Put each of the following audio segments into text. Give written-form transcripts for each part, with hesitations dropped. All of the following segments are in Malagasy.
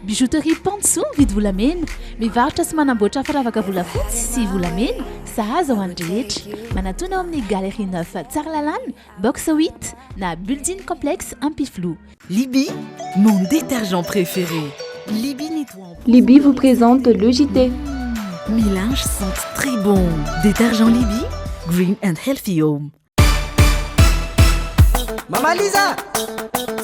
Bijouterie Pantso vidy volamena, mivarotra sy manamboatra firavaka volafotsy sy volamena, sahaza ho an'ny rehetra. Manatona ao amin'ny Galerie 9 Tsaralalàna, box 8 na Building Complexe Ampiflou. Libye, mon détergent préféré. Libye nettoie. Libye vous présente le JT. Mes linges sentent très bon. Détergent Libye, green and healthy home. Maman Lisa,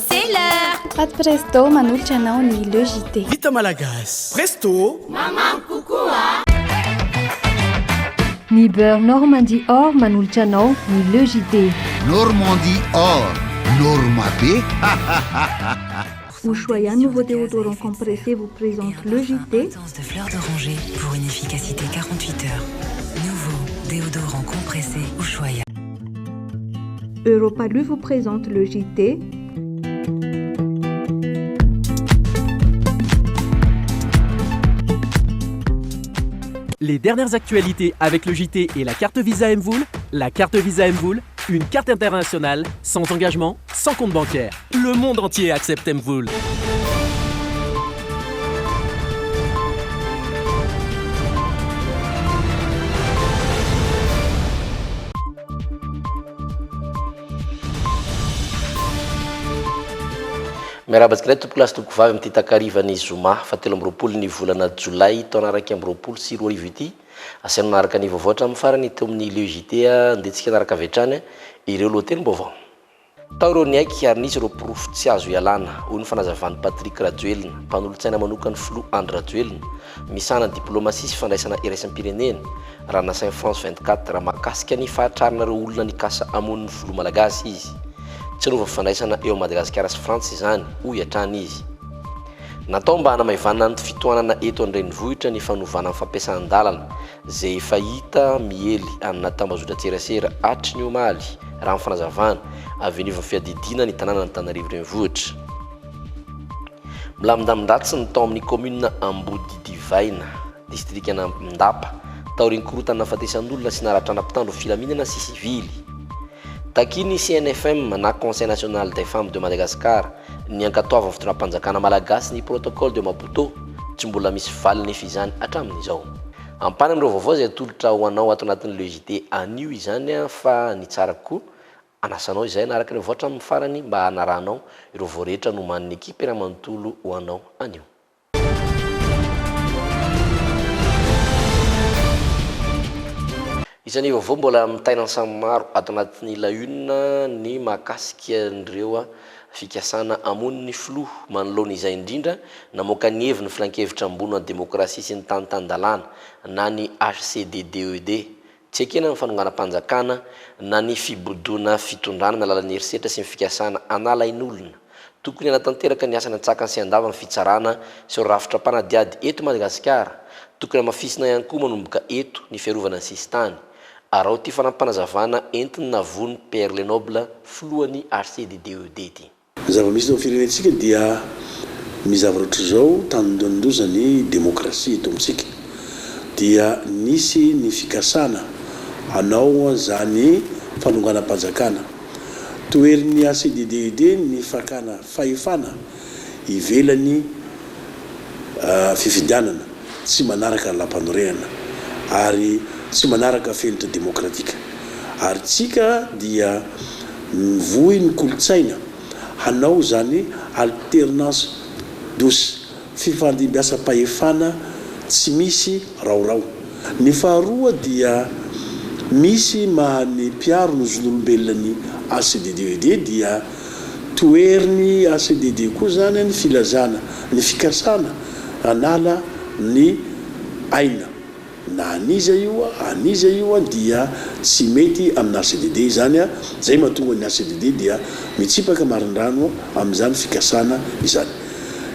c'est l'heure. Pat Presto manolotra anao ny le JT. Vita Malagasy. Presto. Maman Cocoa. Ny beurre Normandie Or manolotra anao ny le JT. Normandie Or, Normabé. Ushuaïa nouveau déodorant compressé vous présente le JT. De fleurs d'oranger pour une efficacité 48 heures. Nouveau déodorant compressé Ushuaïa. Europalu vous présente le JT. Les dernières actualités avec le JT et la carte Visa Mvoul. La carte Visa Mvoul, une carte internationale, sans engagement, sans compte bancaire. Le monde entier accepte Mvoul. Miarabatsika tompoko lasy toko vavy amin'ity takarivany zoma fatelo amby roapolo ny volana jolay taona araiky amby roapolo sy roa arivo ity asiana naraka ny voavoatra amin'ny farany teo amin'ny LEJT andehantsika naraka vetrany ireo lohateny mbovao tao ireo niaiky ary nisy ireo porofo tsy azo ialana hoy ny fanazavany Patrick Rajoelina mpanolotsaina manokany Flo Andry Rajoelina misana diplomasia sy fandraisana iraisam-pirenena raha na Saint France 24 raha makasika ny fahatrarana ireo olona nikasa amon'ny volo malagasy izy tsy nova fandraisana eo Madagasikara sy France izany hoy hatrany izy natao mba hanamaivana ny fitoanana eto an-drenivohitra ny fanovana amin'ny fampiasan-dalana zay efa hita miely amina tambazotra-tserasera atry ny omaly raha amin'ny fanazavana avy ny fiadidina ny tanàna Antananarivo renivohitra milamindamindratsy ny tao amin'ny commune Ambody Divaina distrikana Ndapa tao rinkorotana nahafatesan'olona sy naratrana mpitandro filaminana sy sivily takiny CNFM na Conseil national des femmes de Madagascar ny ankatoavany fotoanam-panjakana malagasy ny protocole de Maputo tsy mbola misy valiny fizany hatramin'izao ampany amin'ireo vaovao zay atolotra ho anao ato anatin'ny LEJT anio izany fa ny tsara koa anasanao izay naraka ny voatra amin'ny farany mba hanaranao ireo voarehetra no man'ny ekipe raha manontolo ho anao anio. Isany vaovao mbola mitaina samy maro ato anatin'ny laune ny mahakasika an'ireo fikasana amon'ny flo manoloana izay indrindra namoaka ny heviny filan-kevitra ambony ny demokrasia sy ny tanitandalana na ny HCDDED tsy ekena ny fanonganam-panjakana na ny fibodona fitondrana amin'ny alalan'ny herisetra sy ny fikasana analain'olona tokony anatanteraka ny asany an-tsakany sy andava ny fitsarana sy rafitra mpanadiady eto Madagasikara tokony amafisina ihany koa manomboka eto ny fiarovana ny sistany arao ty fanampanazavana entiny navony Père Lenoble flohany HCDDED ty zava-misy ny firenentsika dia mizava roatra zao tanindondozany demokrasia eto amitsika dia nisy ny fikasana anao zany fanonganam-panjakana toerin'ny HCDDED ny fakana fahefana ivelany fifidianana tsy manaraka lampanoriana ary tsy manaraka fenitra demokratika ary tsika dia mivohy ny kolotsaina hanao zany alternance douce fifandimbiasam-pahefana tsy misy raorao ny faharoa dia misy mahany mpiaro no zon'olombelona ny HCDDED dia toeriny HCDD koa zany ny filazana ny fikasana anala ny aina na aniza io dia tsy mety amin'ny HCDD zany zay mahatonga ny HCDD dia mitsipaka marindrano amin'izany fikasana izany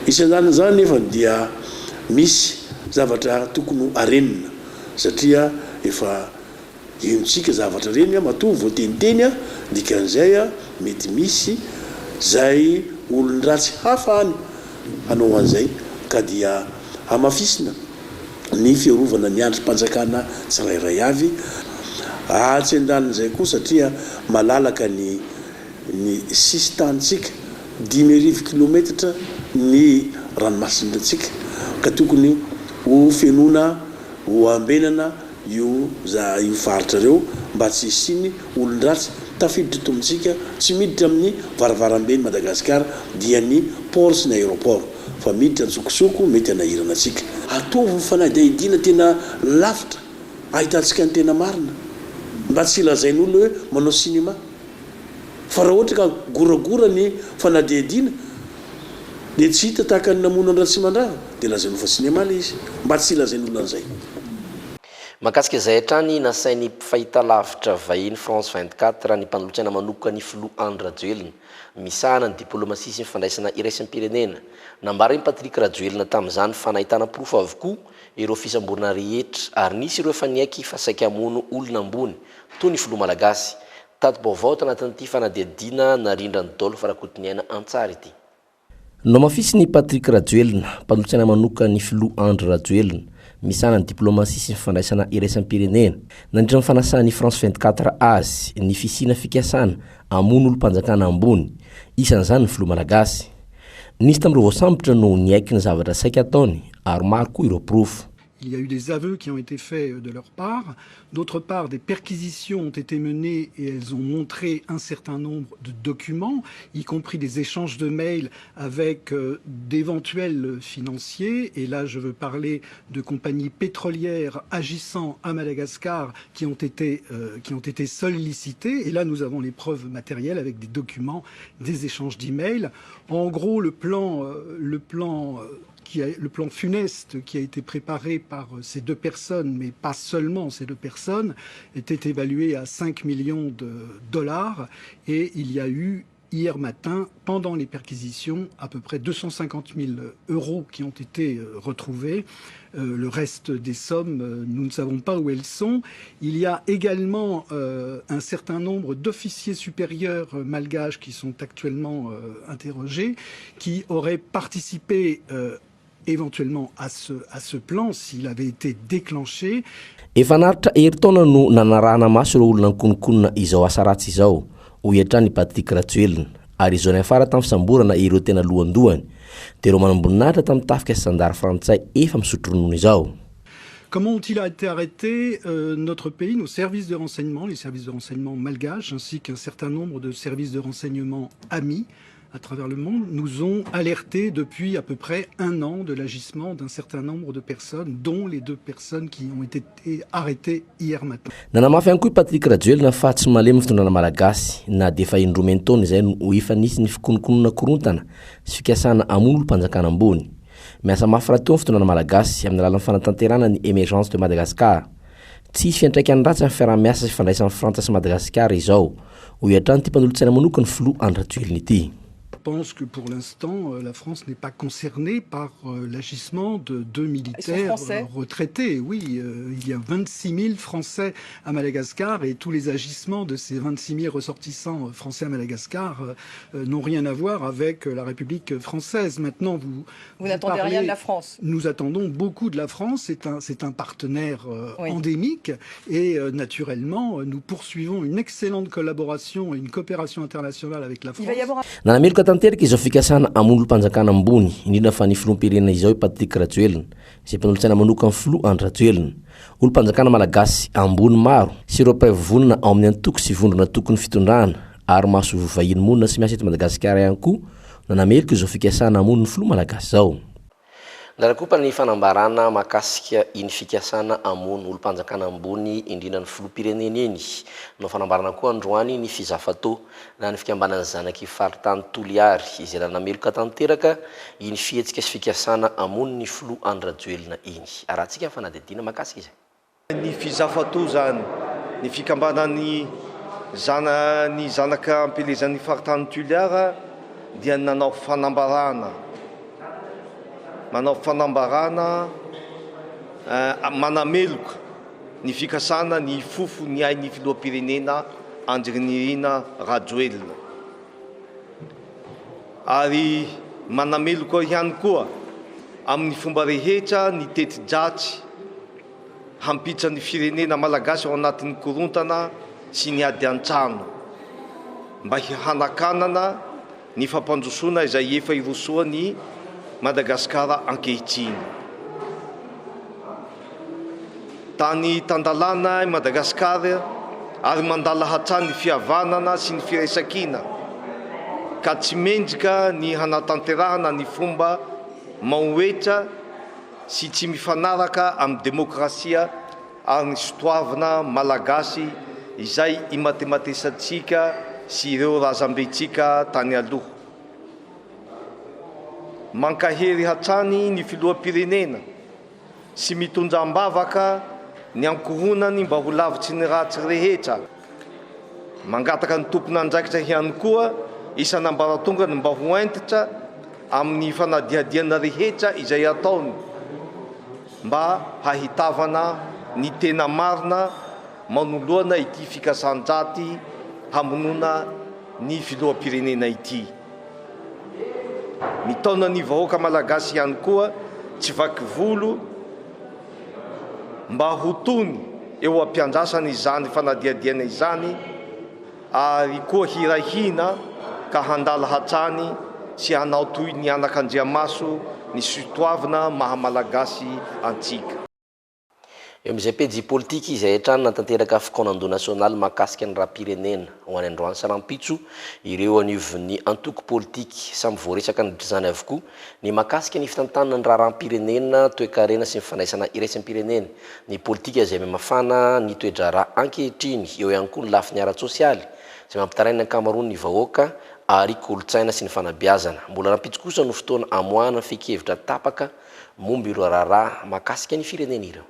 isan'izany zany nefa dia misy zavatra tokony arenina satria efa entsika zavatra reny mahatonga voateniteny dikan'izay mety misy zay olon-dratsy hafa any hanao an'izay ka dia amafisina ny fiarovana ny androm-panjakana tsirairay avy tsy andanin'izay koa satria malalaka ny sisy tanitsika 10,000 kilometatra ny ranomasindratsika ka tokony ho fenona ho ambenana io faritra reo mba tsy isiny olondratsy tafiditra tomintsika tsy miditra amin'ny varavarambe ny Madagasikara dia ny port sy ny aéroport fa miditra ntsokosoko mety anahirana atsika ataovy fanadihadiana tena lafitra ahitantsika ny tena marina mba tsy ilazain'olona hoe manao sinema fa raha ohatra ka goragora ny fanadihadiana dia tsy hita tahaka ny namono an-dratsy mandrava dia lazain'olo fa sinema le izy mba tsy ilazain'olona an'izay. Mahakasika izay hatrany nasain'ny fahitalavitra vahiny France 24 ny mpanolotsaina manoka ny filoha Andry Rajoelina misahana ny diplomasia sy ny fandraisana iraisam-pirenena nambarany Patrick Rajoelina tamin'izany fa nahitana porofo avokoa ireo fisamborana rehetra ary nisy ireo efa niaiky fa saika hamono olona ambony toy ny filoha malagasy tato-baovao tanatin'ity fanadihadiana narindra ny Daolo Farakotiniaina Antsara ity. No mafisy ny Patrick Rajoelina mpanolotsaina manoka ny filoha Andry Rajoelina misana ny diplomasia sy ny fandraisana iraisam-pirenena nandritra ny fanasany France 24 azy ny fisina fikasana amono olo-mpanjakana ambony isan'izany ny filoha malagasy nisy tamin'ireo voasambotra no niaiky ny zavatra saika ataony ary maro koa ireo porofo. Il y a eu des aveux qui ont été faits de leur part. D'autre part, des perquisitions ont été menées et elles ont montré un certain nombre de documents, y compris des échanges de mails avec d'éventuels financiers. Et là, je veux parler de compagnies pétrolières agissant à Madagascar qui ont été sollicitées. Et là, nous avons les preuves matérielles avec des documents, des échanges d'emails. En gros, le plan funeste qui a été préparé par ces deux personnes, mais pas seulement ces deux personnes, était évalué à 5 millions de dollars. Et il y a eu hier matin, pendant les perquisitions, à peu près 250 000 euros qui ont été retrouvés. Le reste des sommes, nous ne savons pas où elles sont. Il y a également un certain nombre d'officiers supérieurs malgaches qui sont actuellement interrogés, qui auraient participé éventuellement à ce plan s'il avait été déclenché. Efa naritra eritaona no nanarahana maso ireo olona nikononkonona izao asa ratsy izao hoy hatrany Patrick Rajoelina ary izao ny afara tamin'ny fisamborana ireo tena lohandohany dia ireo manamboninahitra tamin'ny tafika sandary frantsay efa misotro ronono izao. Comment ont-ils été arrêtés? Notre pays, nos services de renseignement, les services de renseignement malgaches, ainsi qu'un certain nombre de services de renseignement amis à travers le monde, nous ont alertés depuis à peu près 1 an de l'agissement d'un certain nombre de personnes, dont les 2 personnes qui ont été arrêtées hier matin. Nanamafy ihany koa Patrick Rajoelina fa tsy malemy fitondrana malagasy na dia efa indroa taona izay no efa nisy ny fikonokonona korontana sy fikasana amono olo-mpanjakana ambony. Miasa mafy rahateo ny fitondrana malagasy amin'ny alalan'ny fanatanterana ny émergence de Madagascar. Tsy hisy fiantraikany ratsy amin'ny fiaraha-miasa sy fandraisan'ny Frantsa sy Madagascar izao hoy hatrany ty mpanolotsaina manokana filoha Andry Rajoelina ity. Je pense que pour l'instant, la France n'est pas concernée par l'agissement de 2 militaires retraités. Oui, il y a 26 000 Français à Madagascar et tous les agissements de ces 26 000 ressortissants français à Madagascar n'ont rien à voir avec la République française. Maintenant, vous n'attendez rien de la France? Nous attendons beaucoup de la France. C'est un partenaire endémique et naturellement, nous poursuivons une excellente collaboration et une coopération internationale avec la France. Tanteraka izao fikasana amono olo-mpanjakana ambony indrindra fa ny filoham-pirenena izao i Patrick Rajoelina izay mpanolotsaina manoka ny filoha Andry Rajoelina olo-mpanjakana malagasy ambony maro sy ireo mpiavy-vonina ao amin'ny antoko sy vondrona tokony fitondrana ary maso vahiny monina sy miasa eto Madagasikara ihany koa nanamelika izao fikasana amono ny filoha malagasy zao. Ndarakopa ny fanambarana makasika iny fikasana amono olo-mpanjakana ambony indrindra ny filoham-pirenena eny no fanambarana koa androany ny fizafatao na ny fikambanany zanaky faritany Toliary izay nameloka tanteraka iny fihetsika sy fikasana amono ny filoha Andry Rajoelina iny. Arahantsika fanadihadiana makasika izay. Ny fizafatao zany ny fikambanany zanaka ampelezan'ny faritany Toliary dia nanao fanambarana manameloka ny fikasana ny fofo ny ain'ny filoham-pirenena Andry Nirina Rajoelina ary manameloka ihany koa amin'ny fomba rehetra ny teti-dratsy hampitran'ny firenena malagasy ao anatin'ny korontana sy ny ady an-trano mba hanakanana ny fampandrosoana izay efa irosoany Madagasikara ankehitriny. Tany tandalana i Madagasikara ary mandala hatrany fihavanana sy ny firaisan-kina ka tsy mendrika ny hanatanterahana ny fomba maoetra sy tsy mifanaraka amin'ny demokrasia ary ny sotoavina malagasy izay imatematesantsika sy ireo razambentsika tany aloha. Mankahery hatrany ny filoham-pirenena sy mitondram-bavaka ny ankohonany mba ho lavitsy ny ratsy rehetra. Mangataka ny tompona andraikitra ihany koa isan'ambaratongany mba ho entitra amin'ny fanadihadiana rehetra izay ataony mba hahitavana ny tena marina manoloana ity fikasan-draty hamonoana ny filoham-pirenena ity. Mitaona ny vahoaka malagasy ihany koa tsy vaky volo mba ho tony eo ampiandrasana izany fanadihadiana izany ary koa hirahina ka handala hatrany sy hanao toy ny anak'Andriamaso ny sotoavina mahamalagasy antsika. Eo amin'izay pejy politika izay hatrany natanteraka fikônando nasionaly mahakasika ny raha-pirenena ho any Androany Salampitso ireo anivon'ny antoko politika samy voaresaka izany avokoa ny mahakasika ny fitantanana ny raha-pirenena toe-karena sy ny fanaisana iraisim-pirenena ny politika izay mafana ny toe-draharaha ankehitriny eo ihany koa ny lafiny ara-tsosialy izay mampitaraina ny ankamaroany ny vahoaka ary kolotsaina sy ny fanabeazana. Mbola rampitso kosa no fotoana amoahana fekevitra tapaka momba ireo raharaha mahakasika ny firenena ireo.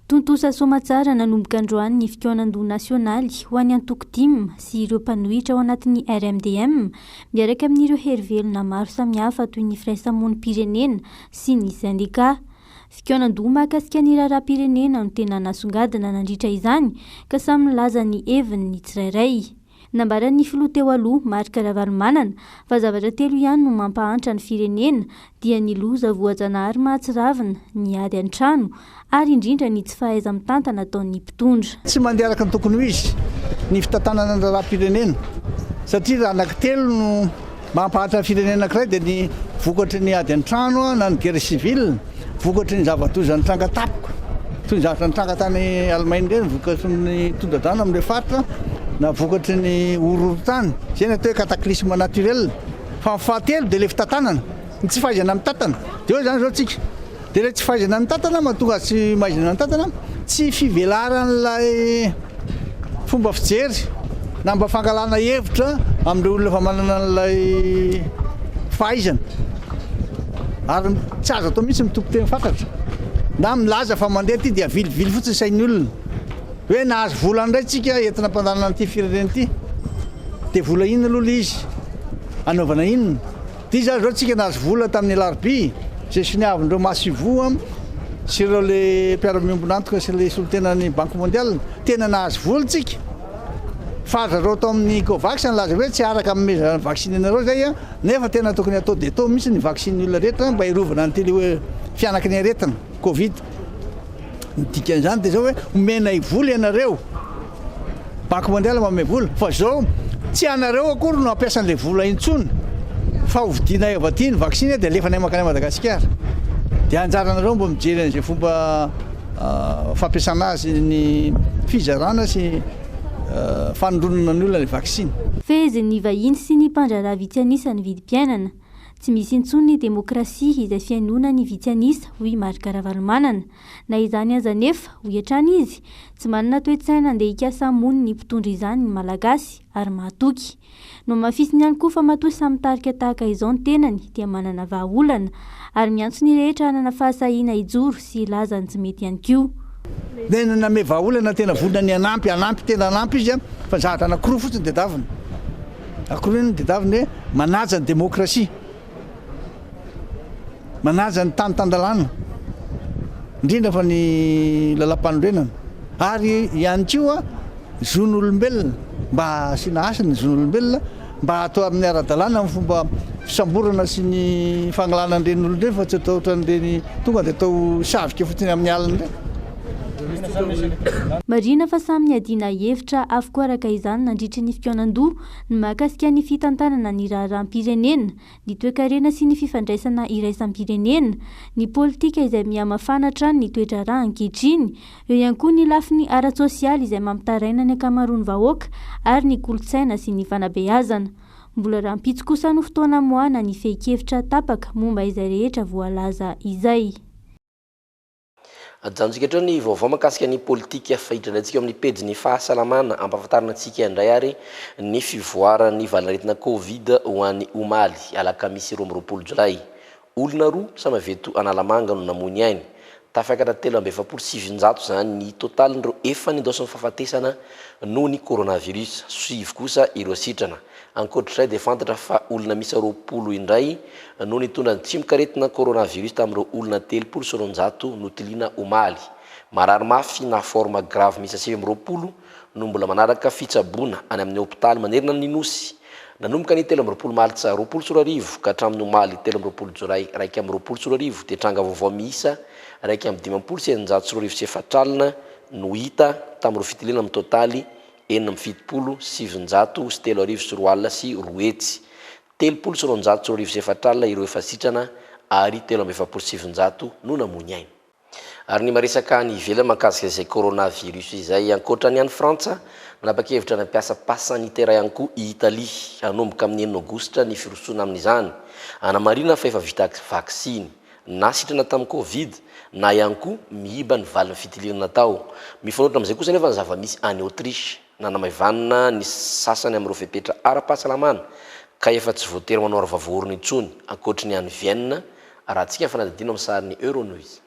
Tontosa somatsara nanomboka androany ny fikônando nasionaly ho any antoko DIM sy ireo mpanohitra ao anatin'ny RMDM miaraka amin'ireo herivelona maro samihafa toy ny firaisamonim-pirenena sy ny sindika. Fikônando mahakasika ny raharaham-pirenena no tena nasongadina nandritra izany ka samy milaza ny heviny ny tsirairay. Nambaran'ny filoha teo aloha Marc Ravalomanana fa zavatra telo ihany no mampahantra ny firenena dia ny loza voajanahary mahatsiravina, ny ady an-trano ary indrindra ny tsy fahaiza mitantana ataon'ny mpitondra. Tsy mandeha araka ny tokony ho izy ny fitantanana ny raharaham-pirenena satria raha anankitelo no mampahantra ny firenena anankiray dia ny vokatry ny ady an-trano na ny guerre civile, vokatry ny zavatoza ny trangatapoko toy ny zavatra ny tranga tany Allemagne ireny, vokatry ny tondradrano amin'ilay faritra na vokatry ny horohorontany zay ny atao hoe cataclysme naturel. Fa ny fahatelo dia ilay fitantanana ny tsy fahaizana mitantana dia eo zany zao tsika dia ilay tsy fahaizana mitantana mahatonga tsy mahaizana mitantana tsy fivelaran'ilay fomba fijery na mba fangalana hevitra amin'ireo olona fa manana an'ilay fahaizana ary tsy azo atao mihitsy mitompo tena fantatra na milaza fa mandeha ty dia vilivily fotsiny sain'ny olona hoe nahazo vola indray tsika entina ampandanana an'ity firenena ity dia vola inona aloha le izy anaovana inona ty zany zao tsika nahazo vola tamin'ny alarobia zay siniavindreo masivoa sy ireo le mpiara-miombonantoka sy le solontenan'ny banque mondiale tena nahazo vola tsika fa zareo tao amin'ny Covax nalaza hoe tsy araka amin'ny vaksiny anareo zay a nefa tena tokony atao dia atao mihitsy ny vaksiny olona rehetra mba hirovana n'ity le fianaky ny aretina Covid. Ny dikan'izany dia zao hoe omena vola ianareo banque mondiale manome vola fa zao tsy anareo akory no ampiasan'ilay vola intsony fa hovidinay avy aty ny vaksiny dia alefanay mankany Madagasikara dia anjaranareo mba mijery an'izay fomba fampiasana azy ny fizarana sy fanondronana ny olona ny vaksiny. Fezy ny vahiny sy ny mpandraraha vitsianisa ny vidim-piainana. Tsy misy intsony ny demokrasia izay fiainoana ny vitsianisa hoy Marc Ravalomanana. Na izany aza nefa hoy hatrany izy tsy manana toe-tsaina andeha hikasa mony ny mpitondra izany ny malagasy ary mahatoky. No mafisiny ihany koa fa matoa samy mitarika tahaka izao ny tenany dia manana vahaolana ary miantso ny rehetra hanana fahasahiana hijoro sy ilaza ny tsy mety ihany koa. Dia naname vahaolana tena vonona ny anampy tena anampy izy fa zavatra anankiroa fotsiny dia davina. Ankiroa ny dia davina hoe manaja ny demokrasia, manaja ny tany tandalana indrindra fa ny lalam-panorenana ary ihany koa zon'olombelona mba asiana asany zon'olombelona mba atao amin'ny ara-dalàna amin'ny fomba fisamborana sy ny fagnalanan'ireny olon'ireny fa tsy atao ohatran'ireny tonga dia atao savika fotsiny amin'ny alina ireny. marina fa samy adiana hevitra avokoa araka izany nandritra ny fikoanan-doha ny mahakasika ny fitantanana ny raharaham-pirenena ny toe-karena sy ny fifandraisana iraisan-pirenena ny politika izay mihamafana ny toetra raha ankehitriny eo ihany koa ny lafiny ara-tsosialy izay mampitaraina ny ankamaroany vahoaka ary ny kolotsaina sy ny fanabeazana mbola rahampitso kosa no fotoana moana ny fehi-kevitra tapaka momba izay rehetra voalaza izay. Ajantsika eto ny vaovao makasika ny politika fahitrantsika amin'ny pejy ny fahasalamana ampahafantarana antsika indray ary ny fivoarany valanaretina Covid ho an'ny omaly alakamisy 20 Jolay. Olona roa samy veto analamanga no namony ainy. Tafakatra 3,700 zany ny totalin'ireo efa nindoson'ny fahafatesana noho ny coronavirus. Sivy kosa ireo sitrana. Ankoatrizay dia fantatra fa olona misy 20 indray no nitondra ny tsimikaretina coronavirus tamin'ireo olona 300 no tiliana omaly. Marary mafy na forma grave misy 720 no mbola manaraka fitsaboana any amin'ny hôpitaly manerina ny nosy. Nanomboka ny 13 Maritsa 20 ka hatramin'ny omaly 13 Jolay 20 dia tranga vaovao miisa 5,700 no hita tamin'ireo fitiliana amin'ny totaly 7,700 sy roetsy 3,700 ireo efa sitrana ary 3,700 no namony ainy. Ary ny maresaka ny ivelany makasika izay coronavirus izay ankoatra ny any Frantsa nanapa-kevitra ny ampiasa passe sanitaire ihany koa i Italie hanomboka amin'ny 9 Aogositra ny firosoana amin'izany anamarina fa efa vita vaksiny na sitrana tamin'ny Covid na ihany koa miiba ny valiny fitiliana natao. Mifanohitra amin'izay kosa nefa ny zava-misy any Autriche nanamaivana ny sasany amin'ireo fepetra ara-pahasalamana ka efa tsy voatery manao aravavorona intsony ankoatry ny any Vienne raha tsika fanadidina amin'ny sariny Euronews.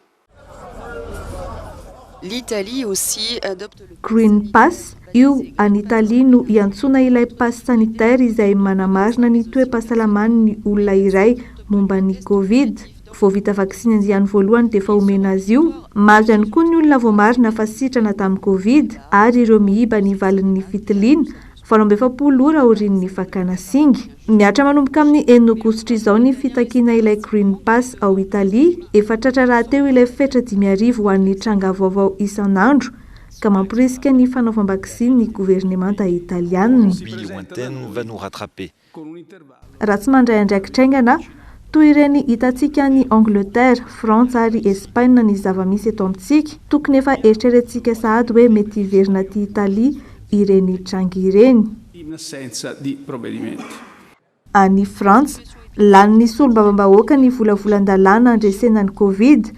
L'Italie aussi adopte le Green Pass io any Italie no iantsona ilay passe sanitaire izay manamarina ny toe-pahasalaman'ny olona iray momba ny Covid. Vao vita vaksiny andiany voalohany dia efa omena azy io. Maro ihany koa ny olona vao marina fa sitrana tamin'ny Covid ary ireo miiba ny valin'ny fitiliana 7 ora aorian'ny fakana singa. Miatra manomboka amin'ny 9 Aogositra izao ny fitakiana ilay Green Pass ao Italia. Efa tratra rahateo ilay fetra 5,000 ho an'ny tranga vaovao isan'andro ka mampirisika ny fanaovam-baksiny ny gouvernemanta italiana. Raha tsy mandray andraikitraingana toy ireny hitantsika ny Angleterre, France ary Espagne ny zava-misy eto amintsika tokony efa eritreretintsika sahady hoe mety hiverina ty Italia ireny tranga ireny. Any France, lanin'ny solombavam-bahoaka ny volavolan-dalàna andresena ny Covid,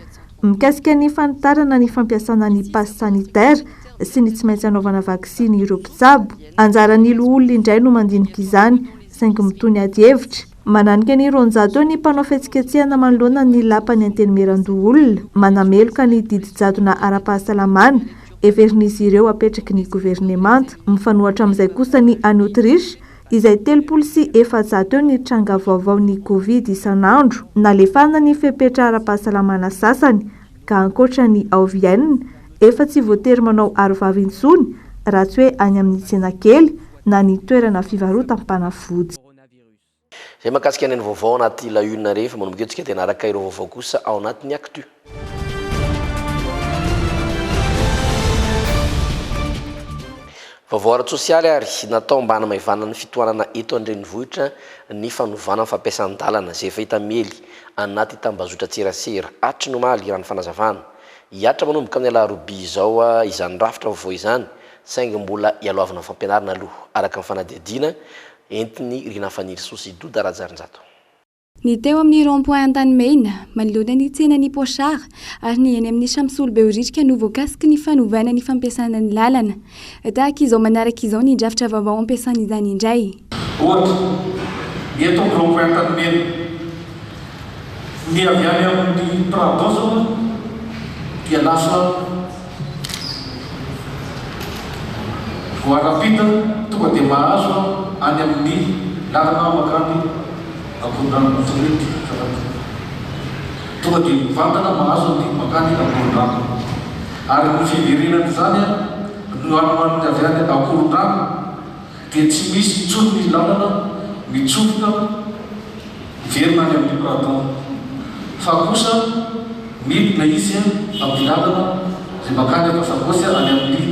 mikasika ny fanitarana ny fampiasana ny passe sanitaire sy ny tsy maintsy anaovana vaksiny ireo mpitsabo. Anjaran'ilo olona indray no mandinika izany, saingy mitony ady hevitra. Mananika ny 200 ny mpanao fihetsiketsehana manoloana ny lapany antenimeran-doha olona, manameloka ny didijadona ara-pahasalamana everin'izy ireo apetraky ny gouvernemanta. Mifanohatra amin'izay kosa ny any Autriche izay 34 ny tranga vaovao ny Covid isan'andro, nalefana ny fepetra ara-pahasalamana sasany ka ankoatra ny ao Vienne efa tsy voatery manao arovava intsony raha tsy hoe any amin'ny tsena kely na ny toerana fivarotam-panafody. Zay makasika ny vaovao anaty la une rehefa manomboka antsika dia naraka ireo vaovao kosa ao anatin'ny actu. Vaovao ara-tsosialy ary natao mba hanamaivana ny fitohanana eto an-drenivohitra ny fanovana ny fampiasan-dalana izay efa hita miely anaty tambazotra tserasera atry ny omaly raha ny fanazavana. Hiatra manomboka amin'ny alarobia izao izany rafitra vaovao izany saingy mbola hialoavana ny fampianarana aloha araka ny fanadihadiana entiny Rina Faniry Sosido Darajarinjato. Ny teo amin'ny rond-point Antanimena, manoloana ny tsena ny Pochard ary ny eny amin'ny Chamsol Beoritrika no voakasiky ny fanovana ny fampiasana ny lalana. Tahaka izao manaraka izao ny drafitra vaovao ampiasana izany indray. Ohatra, ny eto amin'ny rond-point Antanimena, ny avy any amin'ny Pradon zao dia lasa voarapita tonga dia mahazo any amin'ny lalana makany Apondrano Montserrat. Tonga dia mivantana mahazo ny makany Apondrano. Ary ny fiverenana izany no anoman'ny avy any Apondrano dia tsy misy intsony ny lalana mitsofoka verina any amin'ny Pradon. Fa kosa midina izy amin'ny lalana izay makany Vasakosy any amin'ny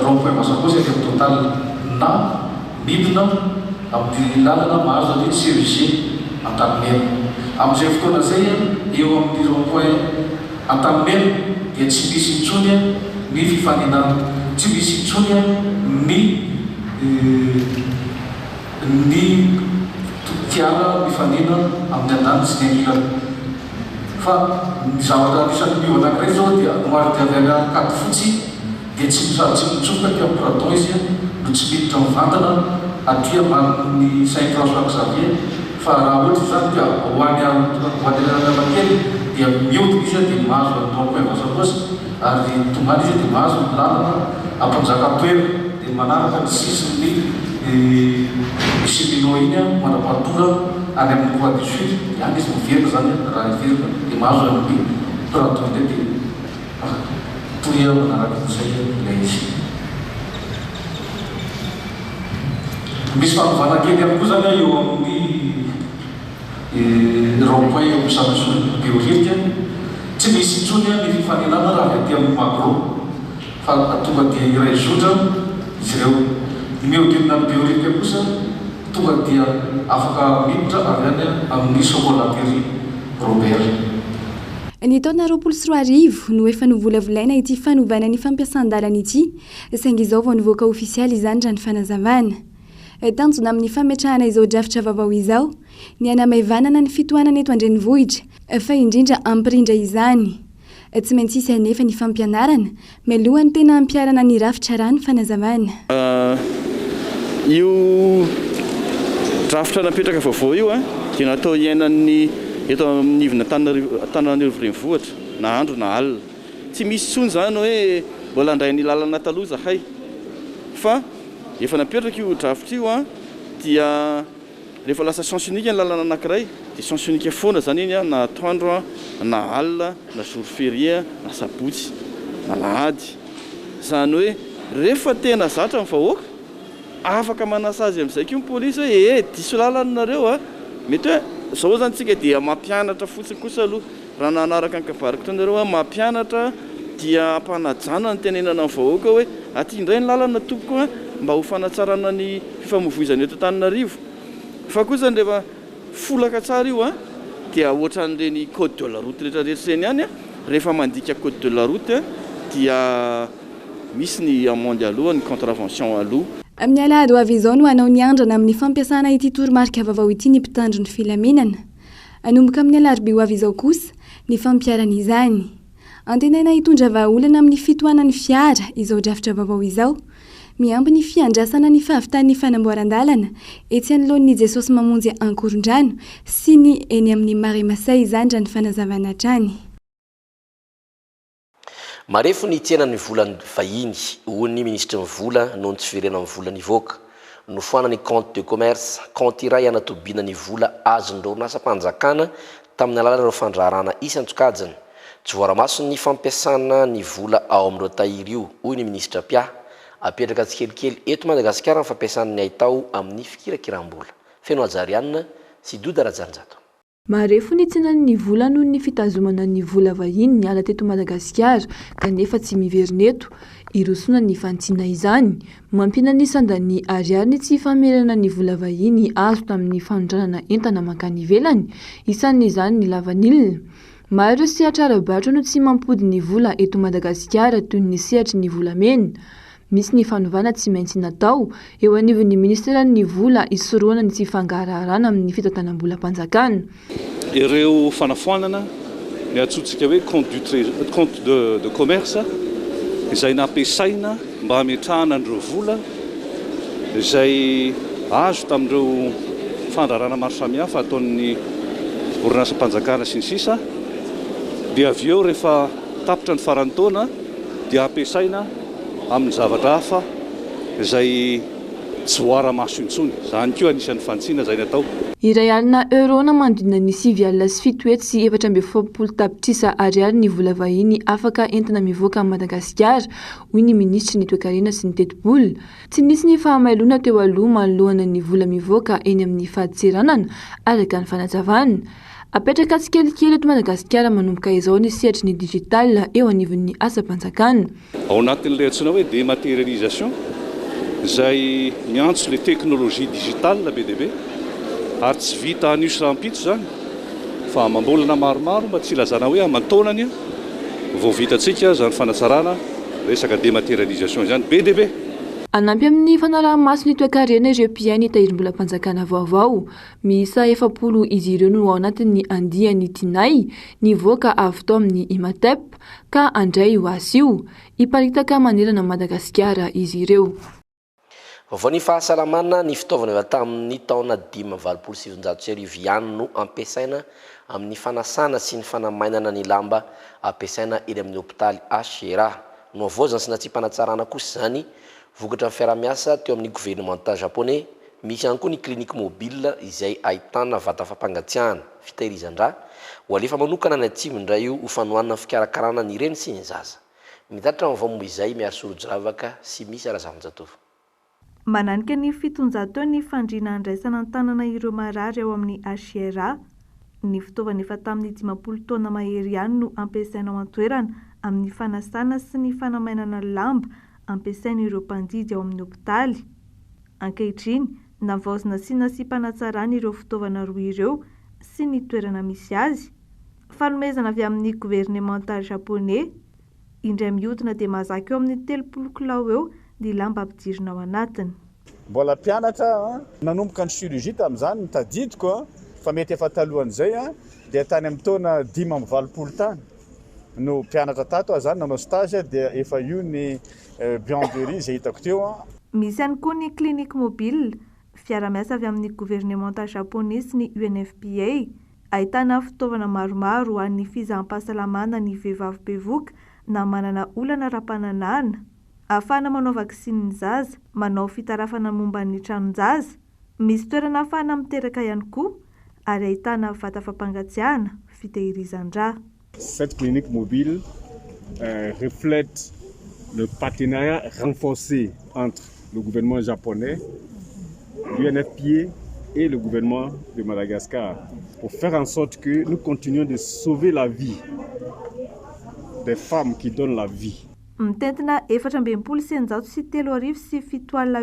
rond-point Vasakosy any amin'ny total na midina amin'ny lalana mahazo ny CEG Antanimena. Amin'izay fotoana zay eo amin'ny rond-point Antanimena dia tsy misy intsony ny fifaninana, tsy misy intsony ny fiara mifanina amin'ny andaniny sy ny ankilany. Fa ny zavatra anisan'ny mio anankiray zao dia maro dia avy any kady fotsy dia tsy mitsofoka ty amin'ny pradon izy no tsy miditra mivantana atria amin'ny Saint François Xavier. Fa raha ohatra zany dia hoany voaderanana kely dia miodina izy dia mahazo amin'ny rond-point Vasakosy ary tombany izy dia mahazo ny lalana ampanjakatoera dia manaraka ny sisiny cheminot iny manapatora any amin'ny Croix du Sud dia any izy miverina zany raha iverina dia mahazo amin'ny pradon dia toy manaraka izay ilay izy. Misy fanovana kely ihany koa zany eo amin'ny rond-point eo amin'ny Samsoni Beorika tsy misy intsony ny fifaninana raha aty amin'ny Magro fa tonga dia iray zotra izy ireo. Ny miodinina amin'ny Beorika kosa tonga dia afaka miditra avy any amin'ny Chocolaterie Robert. Ny taona 2024 no efa novolavolaina ity fanovana ny fampiasan-dalana ity, saingy izao vao nivoaka ofisialy izany raha ny fanazavana. Tanjona amin'ny fametrahana izao drafitra vaovao izao, ny anamaivanana ny fitohanana eto an-drenivohitra, fa indrindra ampirindra izany. Tsy maintsy isy anefa ny fampianarana, mialohan'ny tena ampiarana ny rafitra raha ny fanazavana. Io drafitra napetraka vaovao io dia natao iainan'ny eto amin'ny ivona Antananarivo renivohitra na andro na alina. Tsy misy tsony zany hoe mbola handray ny lalana taloha zahay. Fa efa napetraka io drafitra io dia rehefa lasa sens unique ny lalana anankiray dia sens unique foana zany iny na atoandro na alina na jour férié na sabotsy na lahady. Zany hoe rehefa tena zatra amin'ny vahoaka afaka manasa azy amin'izay koa ny polisy hoe diso lalana nareo mety hoe zao zany tsika dia mampianatra fotsiny kosa aloha raha nanaraka ny kabariko tanareo mampianatra dia ampanajana ny tenenana amin'ny vahoaka hoe aty indray ny lalana tompoko mba ho fanatsarana ny fifamoivoizana eto Antananarivo. Fa kosa rehefa folaka tsara io dia ohatran'ireny code de la route rehetrarehetra ireny ihany rehefa mandika code de la route dia misy ny amende aloha ny contravention aloha. Amin'ny alahady ho avy izao no hanao ny andrana amin'ny fampiasana ity toromarika vaovao ity ny mpitandro ny filaminana. Anomboka amin'ny alarobia ho avy izao kosa ny fampiarana izany. Antenaina hitondra vahaolana amin'ny fitohanan'ny fiara izao drafitra vaovao izao. Miampy ny fiandrasana ny fahavitan'ny fanamboaran-dalana etsy anoloan'ny Jesosy mamonjy Ankorondrano sy ny eny amin'ny Marimasay izany raha ny fanazavana hatrany. Marefo ny tsenan'ny vola vahiny hoy ny ministra mivola noho ny tsy firenena mivola nivoaka nofoana ny compte de commerce compte iray anatobina ny vola azon'ireo orinasa-panjakana tamin'ny alalan'ireo fandraharana isan-tsokajiny. Tsy voara-maso ny fampiasana ny vola ao amin'ireo tahiry io hoy ny ministra Pia. Apetraka tsikelikely eto Madagasikara ny fampiasan'ny aitao amin'ny fikirakiram-bola. Feno Ajarianina sy Doda Rajanjato. Marefo ny tsenan'ny vola noho ny fitazomana ny vola vahiny ala teto Madagasikara kanefa tsy miverina eto. Irosona ny fantsiana izany, mampina ny sandan'ny ariary ny tsy famerana ny vola vahiny azo tamin'ny fanondranana entana mankany ivelany, isan'izany ny lavanilina. Maro sehatra ara-barotra no tsy mampody ny vola eto Madagasikara toy ny sehatry ny volamena. Misy ny fanovana tsy maintsy natao eo anivon'ny ministeran'ny vola isoroana ny tsy fangaharahana amin'ny fitantanam-bola-panjakana. Ireo fanafoanana ny atsotsika hoe compte de commerce izay nampiasaina mba hametrahana an'ireo vola izay azo tamin'ireo fandraharana maro samihafa ataon'ny orinasa-panjakana sy ny sisa dia avy eo rehefa tapitra ny faran'ny taona dia ampiasaina amin'ny zavatra hafa izay tsy voara-maso intsony. Zany koa anisan'ny fantsiana izay natao. iray alina euro na manodidina ny 7 alina sy 7 hetsy sy 470 tapitrisa ariary ny vola vahiny afaka entina mivoaka amin'ny Madagasikara, hoy ny ministry ny toe-karena sy ny teti-bola. Tsy nisy ny fahamailona teo aloha manoloana ny vola mivoaka eny amin'ny fahaditsiranana araka ny fanazavana. Apetraka tsikelikely eto Madagasikara manomboka izao ny sehatra ny digital eo anivon'ny asa-panjakana. Ao anatin'ilay antsoina hoe dématérialisation izay miantso le teknolojia digitale be dia be ary tsy vita an'io rampitso zany fa mambolana maromaro mba tsy ilazana hoe aman-taonany vao vitantsika zany fanasarana resaka dématérialisation zany be dia be. Anampy amin'ny fanaraha-maso ny toe-karena ireo mpiainy tahirim-bola mpanjakana vaovao. Miisa 70 izy ireo no ao anatin'ny andiany Tinay, nivoaka avy tao amin'ny Imatep ka andray ho asy io. Iparitaka manerana Madagasikara izy ireo. Vaovao ny fahasalamana ny fitaovana avy tamin'ny taona 5,700 ihany no ampiasaina amin'ny fanasana sy ny fanamainana ny lamba ampiasaina eny amin'ny hôpitaly Ashera. No avozana sy natsipanatsarana kosa zany vokatra amin'ny fiaramiasa teo amin'ny gouvernement japonais. Misy ihany koa ny clinique mobile izay ahitana vata fampangatsiahana fitahirizan-dra ho alefa manokana ny atsivon-dra io ho fanohanana fikarakarana ny reny sy ny zaza. Mitaritra amin'ny vaovao izay miaro sorojiravaka sy misy arazavinjatovo. Mananika ny 700 ny fandriana andraisana tanana ireo marary ao amin'ny Ashera. Ny fitaovana efa tamin'ny 50 taona mahery ihany no ampiasaina ao an-toerana amin'ny fanasana sy ny fanamainana lamba ampiasain'ireo mpandidy ao amin'ny hôpitaly. Ankehitriny, navaozina sy nasipanatsarana ireo fitaovana roa ireo sy ny toerana misy azy. Fanomezana avy amin'ny gouvernement japonais, indray mihodina dia mahazaka eo amin'ny 30 kilao eo ny lamba ampidirina ao anatiny. Mbola mpianatra nanomboka ny chirurgie tamin'izany tadidiko fa mety efa talohan'izay dia tany amin'ny taona 5-20 tany no mpianatra tato zany nanao stage dia efa io ny bienverie izay hitako teo. Misy ihany koa ny clinique mobile, fiara-miasa avy amin'ny gouvernement japonais sy ny UNFPA, ahitana fitaovana maromaro ho an'ny fizaham-pahasalamana ny vehivavy bevoka na manana olana ara-pananana, ahafahana manao vaksiny ny zaza, manao fitarafana momba ny tranon-jaza. Misy toerana ahafahana miteraka ihany koa ary ahitana vata fampangatsiahana fitehirizan-dra. Cette clinique mobile reflète le partenariat renforcé entre le gouvernement japonais, l'UNFPA et le gouvernement de Madagascar pour faire en sorte que nous continuions de sauver la vie des femmes qui donnent la vie. Mitentina 4,907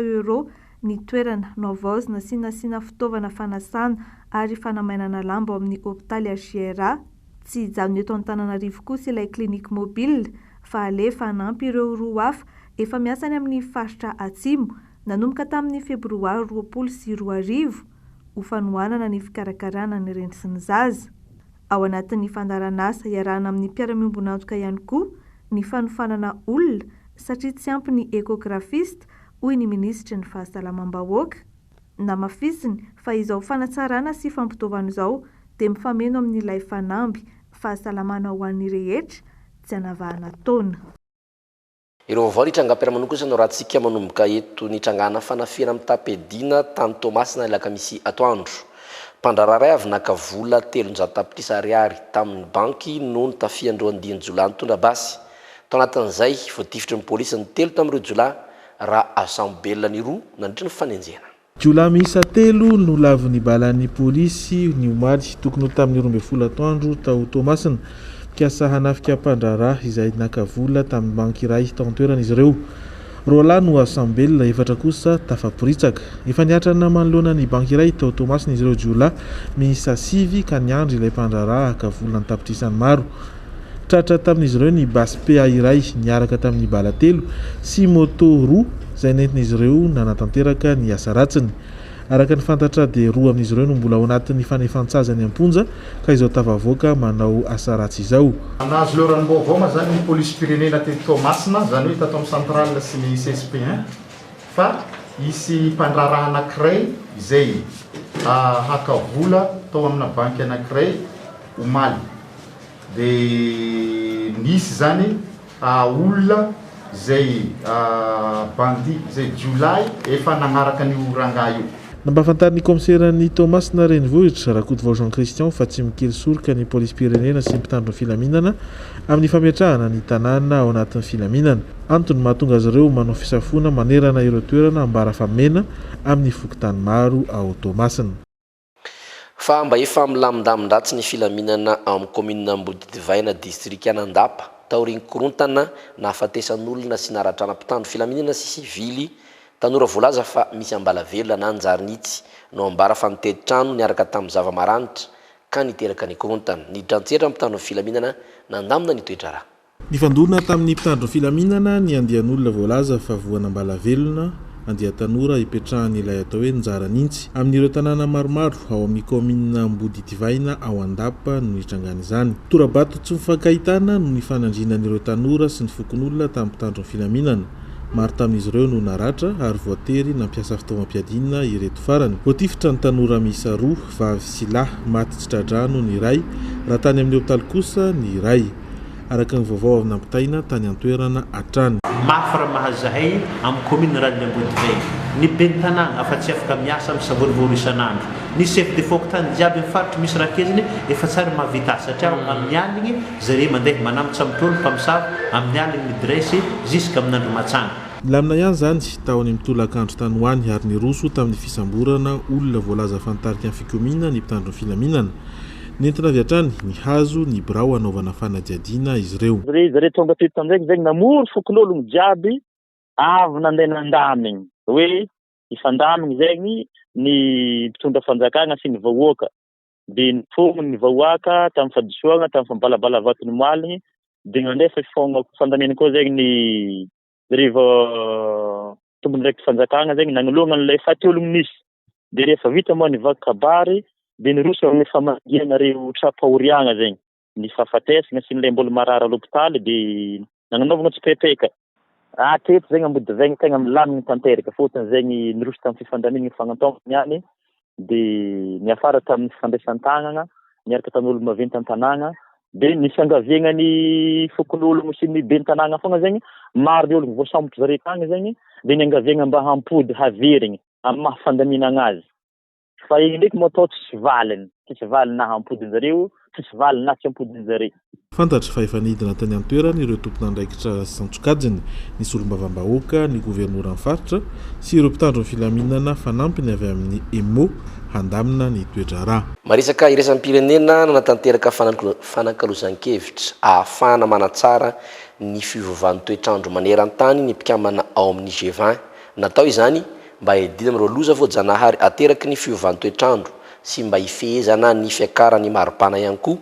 euro ny toerana navaozina sy nasiana fitaovana fanasana ary fanamainana lamba ao amin'ny hôpitaly Ashera. Tsy hijanona eto Antananarivo kosa ilay clinique mobile fa alefa hanampy ireo roa hafa efa miasa any amin'ny faritra atsimo nanomboka tamin'ny febroary 2020 ho fanohanana ny fikarakarana ny reny sy ny zaza. Ao anatin'ny fandaran'asa iarahana amin'ny mpiara-miombona antoka ihany koa ny fanofanana olona satria tsy ampy ny échographiste, hoy ny ministry ny fahasalamam-bahoaka. Namafisiny fa izao fanatsarana sy fampitaovana izao dia mifameno amin'ilay fanamby fahasalamana ho an'ny rehetra tsy hanavahana taona. Ireo vaovao ny trangam-piaramanoko kosa no rahantsika manomboka eto ny trangana fanafena amin'ny tapedina tany Tomasina ilaka misy atoandro. Mpandrararay avy naka vola 300 tapitrisa ariary tamin'ny banky no nitafiandreo andiany jolay nitondra basy. Tao anatin'izay voatifitry ny polisy ny 3 tamin'ireo jolay raha asambelona ny 2 nandritra ny fanenjena. Jolay miisa 3 no laviny balan'ny polisy ny omaly tokony ho tamin'ny 12 atoandro tao Tomasina mikasa hanafika mpandraraha izay naka vola tamin'ny banky iray tao an-toerana izy ireo. Roa no asambelona, 4 kosa tafaporitsaka. Efa niatrana manoloana ny banky iray tao Tomasina izy ireo jolay miisa 7 ka niandry ilay mpandraraha ka vola nitapitrisany maro. Tratra tamin'izy ireo ny basy PA iray niaraka tamin'ny bala 3 sy moto 2 izay nentin'izy ireo nanatanteraka ny asa ratsiny. Araka ny fantatra dia 2 amin'izy ireo no mbola ao anatin'ny fanefantsazany amponja ka izao tafavoaka manao asa ratsy izao. Nahazo leo ranom-baovao ma zany ny polisy firenena teto Tomasina, zany hoe tato amin'ny centrale sy ny CSP1 fa isy mpandraraha anankiray izay haka vola tao amina banky anankiray omaly. Dia nisy zany olona izay bandi izay jolay efa nagnaraka ny rangaha io. Nampahafantariny komiseran'ny Tomasina Renivohitra Rakotovao Jean Christian fa tsy mikely soroka ny polisy-pirenena sy ny mpitandro ny filaminana amin'ny fametrahana ny tanàna ao anatin'ny filaminana. Antony mahatonga azy ireo manao fisafona manerana ireo toerana ambara famena amin'ny fokontany maro ao Tomasina. Fa mba efa milamindamindratsi ny filaminana amin'ny commune Ambodidivaina district Anandapa taoriny korontana nahafatesan'olona sy naradrana mpitandro filaminana sy sivily tanora voalaza fa misy ambalavelona na anjary nitsy no ambara fa nitety trano niaraka tamin'ny zava-maranitra ka niteraka ny korontana ny drantsetra mpitandro filaminana nandamina ny toetra raha. Ny fandona tamin'ny mpitandro filaminana ny andian'olona voalaza fa voana ambalavelona andia tanora ipetrahany ilay atao hoe njara nintsy amin'ireo tanàna maromaro ao amin'ny commune Ambodidivaina ao Andapa no nitrangana izany. Torabato tsy mifankahitana no ny fanandrinan'ireo tanora sy ny fokon'olona tamin'ny mpitandro filaminana. Maro tamin'izy ireo no naratra ary voatery nampiasa fitaovam-piadiana ireto farany. Voatifitra ny tanora miisa roa vavy sy lahy maty tsy tradrano ny iray raha tany amin'ny hopitaly kosa ny iray. Araka ny vaovao avy nampitaina tany an-toerana Atrany. Mafy raha mahazahay amin'ny commune Rally Ambodidivaina ny ben'ny tanàna afa tsy afaka miasa amin'ny savonivoro isan'andro. Ny chef de foko tany jiaby amin'ny faritra misy rakeziny efa tsara mahavita satria amin'ny aligny zareo mandeha manambotra mitolo mpamosavy amin'ny aligny midresy jusqu'à amin'ny andro matsanga. Lamina ihany zany tao any mitolakandro tany hoany ary ny roso tamin'ny fisamborana olona voalaza fantarika amin'ny fikomina ny mpitandro filaminana. Nentina avy hatrany ny hazo ny birao anaovana fanadiadiana izy ireo. Zareo tonga teto tamin'izay zegny namory fokon'ologno jiaby avy nandeha nandamigny hoe ifandamigny zegny ny mpitondra fanjakana sy ny vahoaka de ny fogny ny vahoaka tamin'ny fadisoana tamin'ny fambalabala vatony moaligny de nandefa fogna fandamina koa zegny ny rehefa tombony raiky fanjakana zegny nagnologna an'ilay faty ologno nisy de rehefa vita moa ny vaky kabary de ny roso amin'ny famangianareo trapahoriagna zegny ny fahafatesana sy nilay mbola marara l'hôpitaly de nagnanaovana tsipepeka. Teto zegny Ambodidivaina tegna milamigny tanteraka fotony zegny ny roso tamin'ny fifandamigny fagnataovana niany de ny afara tamin'ny fifandraisan-tagnana miaraka tamin'olo maventy an-tanàna de ny fiangaviagna ny fokon'ologno sy ny ben'ny tanàna fogna zegny maro ny ologno voasambotry zareo tagny zegny de ny angaviagna mba hampody haverigny amin'ny mahafandaminagna azy. Fa igny ndraiky moa atao tsisy valiny na hampodiny zareo tsisy valiny na tsy hampodiny zareo. Fantatra fa efa nidina tany an-toerana ireo tompon'andraikitra Santsokajiny ny solombavam-bahoaka ny governoran'ny faritra sy ireo mpitandro filaminana fanampiny avy amin'ny EMO handamina ny toetra raha. Marisaka iraisam-pirenena nanatanteraka fanakalozan-kevitra ahafahana manatsara ny fivovan'ny toetrandro maneran-tany ny mpikamana ao amin'ny G20 natao izany mba edina amin'ireo loza voajanahary ateraky ny fiovan'ny toetrandro sy mba ifehezana ny fiakarany maripana ihany koa.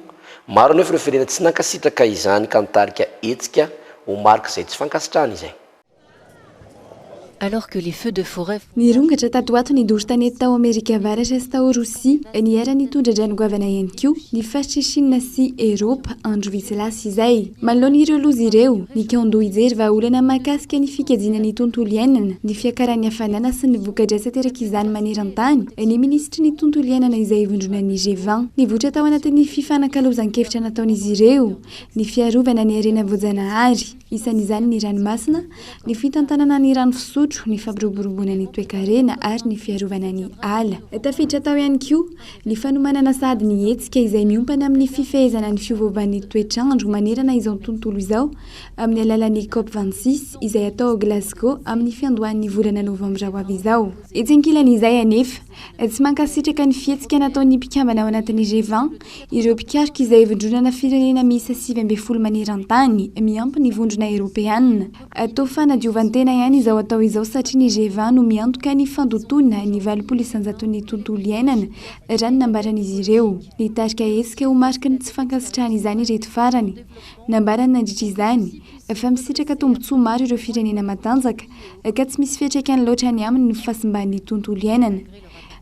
Maro nefa ireo firenena tsy nankasitraka izany ka nitarika etsika ho marika izay tsy fankasitrahana izay. Alors que les feux de forêt nirongatra tato ato nidory tanety tao Amerika Avaratra sy tao Rosia ny era nitondra dranogoavana ihany koa ny faritra Chine sy Eropa andro visy lasa izay. Manoloana ireo loza ireo ny kando ijery vahaolana mahakasika ny fikajina ny tontolo iainana ny fiakaran'ny hafanana sy ny vokadrasa teraka izany maneran-tany ny ministry ny tontolo iainana izay ivondrona ny G20 nivoatra tao anatin'ny fifanakalozan-kevitra nataon'izy ireo ny fiarovana ny harena voajanahary isan'izany ny ranomasina ny fitantanana ny rano fisotro ny fampiroboroboana ny toe-karena ary ny fiarovana ny ala. Tafiditra tao ihany koa ny fanomanana sady ny hetsika izay miompana amin'ny fifehezana ny fiovaovan'ny toetrandro manerana izao tontolo izao amin'ny alalan'ny COP26 izay atao ao Glasgow amin'ny fiandohan'ny volana novambra ho avy izao. Itsinkilan'izay anefa tsy mankasitraka ny fihetsika nataon'ny mpikambana ao anatin'ny G20 ireo mpikaroka izay ivondronana firenena miisa 7 maneran-tany miampy ny vondrona Europeanina. Atao fanadiovantena ihany izao atao izao satria ny G20 no miantoka ny fandotona ny 20 isanjaton'ny tontolo iainana raha ny nambaran'izy ireo. Nitarika hetsika ho marika ny tsy fankasitrahana izany ireto farany. Nambarany nandritra izany fa misitraka tombotsoa maro ireo firenena matanjaka ka tsy misy fiantraikany loatra ny aminy ny fahasimban'ny tontolo iainana.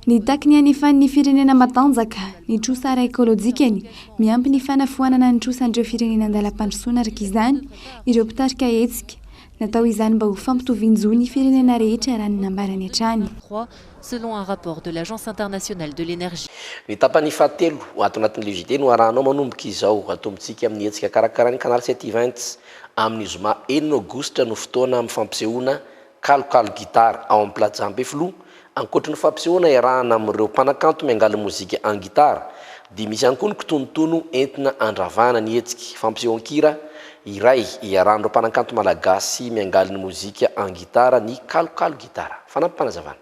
Ny takiny anefan'ny firenena matanjaka ny trosa ara-ekôlôjikany miampy ny fanafoanana ny trosan'ireo firenena andalam-pandrosoana araka izany ireo mpitarika hetsika natao izany mba ho fampitovianjo ny firenena rehetra raha ny nambarany hatrany. Selon un rapport de l'Agence internationale de l'énergie. Ny tapany fahatelo ato anatin'ny LGT no arahanao manomboka izao atombontsika amin'ny hetsika karakarany Canal 720 amin'ny zoma 1 aogositra no fotoana amin'ny fampisehoana kalokalo gitara ao amin'ny Plaza Ambefilo ankoatra ny fampisehoana iarahana amin'ireo mpanakanto miangaly mozika en gitara dia misy ihany koa ny kitonotono entina andravana ny hetsika fampisehoan-kira iray iarahan'ireo mpanakanto malagasy miangaly ny mozika en gitara ny kalokalo gitara fanampanazavana.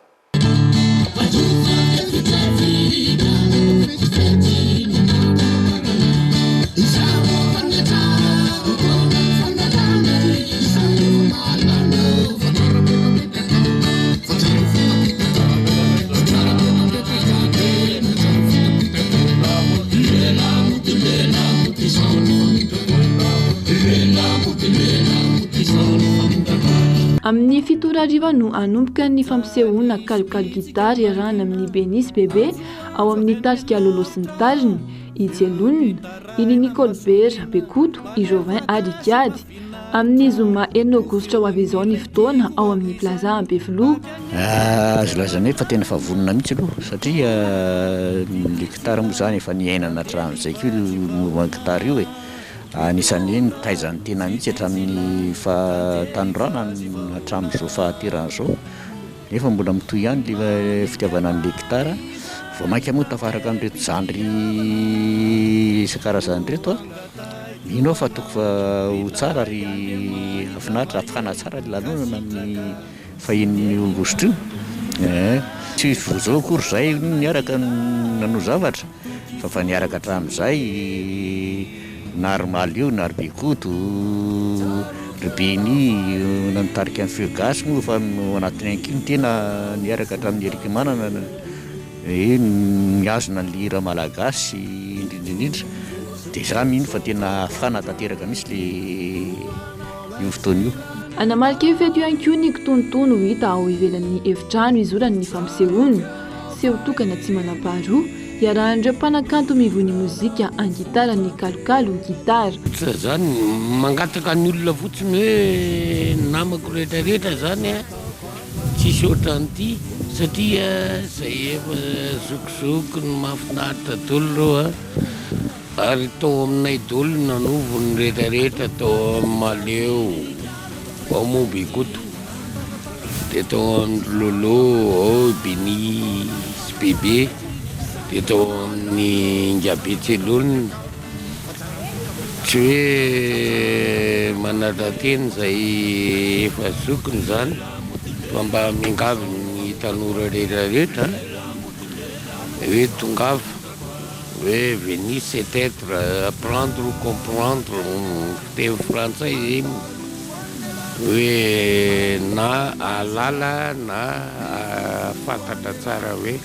Amin'ny fitoro ariva no anomboka ny fampisehoana kalokalo gitara iarahana amin'ny Benisy bebe ao amin'ny tarika lolo sy ny tariny i Jelonina, i Nicole Bera Bekoto, i Jovin Adikiady amin'ny zoma Enogoustra ho avy izao ny fotoana ao amin'ny plaza Ampefiloha. Azo lazana hoe fa tena fa vonona mihitsy aloha satria le gitara moa zany efa niainana hatramin'izay koa mouvement gitara io anisan'ny hoe nitaizany tena mihitsy hatramin'ny fatanorana hatramin'izao fahateran'izao nefa mbola mitohy ihany le fitiavana an'le gitara vao mainka moa tafaraka amin'reto zandry isan-karazany reto mino fa toko fa ho tsara ary afinaritra afana tsara le lanonana amin'ny fahin'ny Aogositra io tsy zao akory zay niaraka nano zavatra fa niaraka hatramin'izay Narmal io Nar Bekoto Rebeny nanitarika ny feu gasy moa fa anatiny ankiny tena niaraka hatramin'ny Eriky Manana niazona ny lira malagasy indrindrindrindra dia za mino fa tena fanatanteraka misy le io fotoana io. Anamarika io feto ihany koa ny kitonotono hita ao ivelan'ny efitrano izorany ny fampisehoana sy ho tokana tsy manam-paharoa iarahan'ireo mpanakanto mivony mozika en gitara ny kalokalo gitara. Zany mangataka ny olona fotsiny hoe namako rehetrarehetra zany tsisy ohatran'ity satria zay efa zokizoko ny mahafinaritra dolo ary tao aminay dolo nanovo ny rehetrarehetra tao amin'ny Maleo ao moa Bekoto dia tao amin'ny Lolo ao Benisy bebe dia tao amin'ny Ngabetselolona tsy hoe manara-teny zay efa zokiny zany fa mba miangavy ny tanora rehetrarehetra hoe tongava hoe venir c'est être apprendre ou comprendre fiteny frantsay zay hoe na alala na fantatra tsara hoe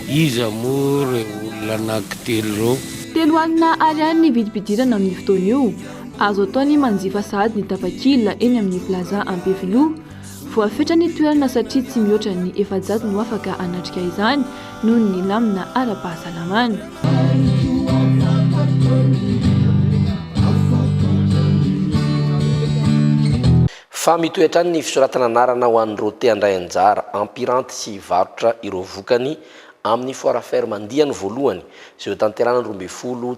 iza moa olona anankitelo telo alina ariary ny vidibidirana amin'ny fotoana io azo ataony manjifa sahady ny tapakila eny amin'ny plaza Ampefiloha voafetra ny toerana satria tsy mihoatra ny efajato no afaka anatrika izany noho ny lamina ara-pahasalamana. Fa mitoetra ny fisoratana anarana ho an'ireo te handray anjara ampirante sy varotra ireo vokany amin'ny foire ferme andiany voalohany izay tanterana 12,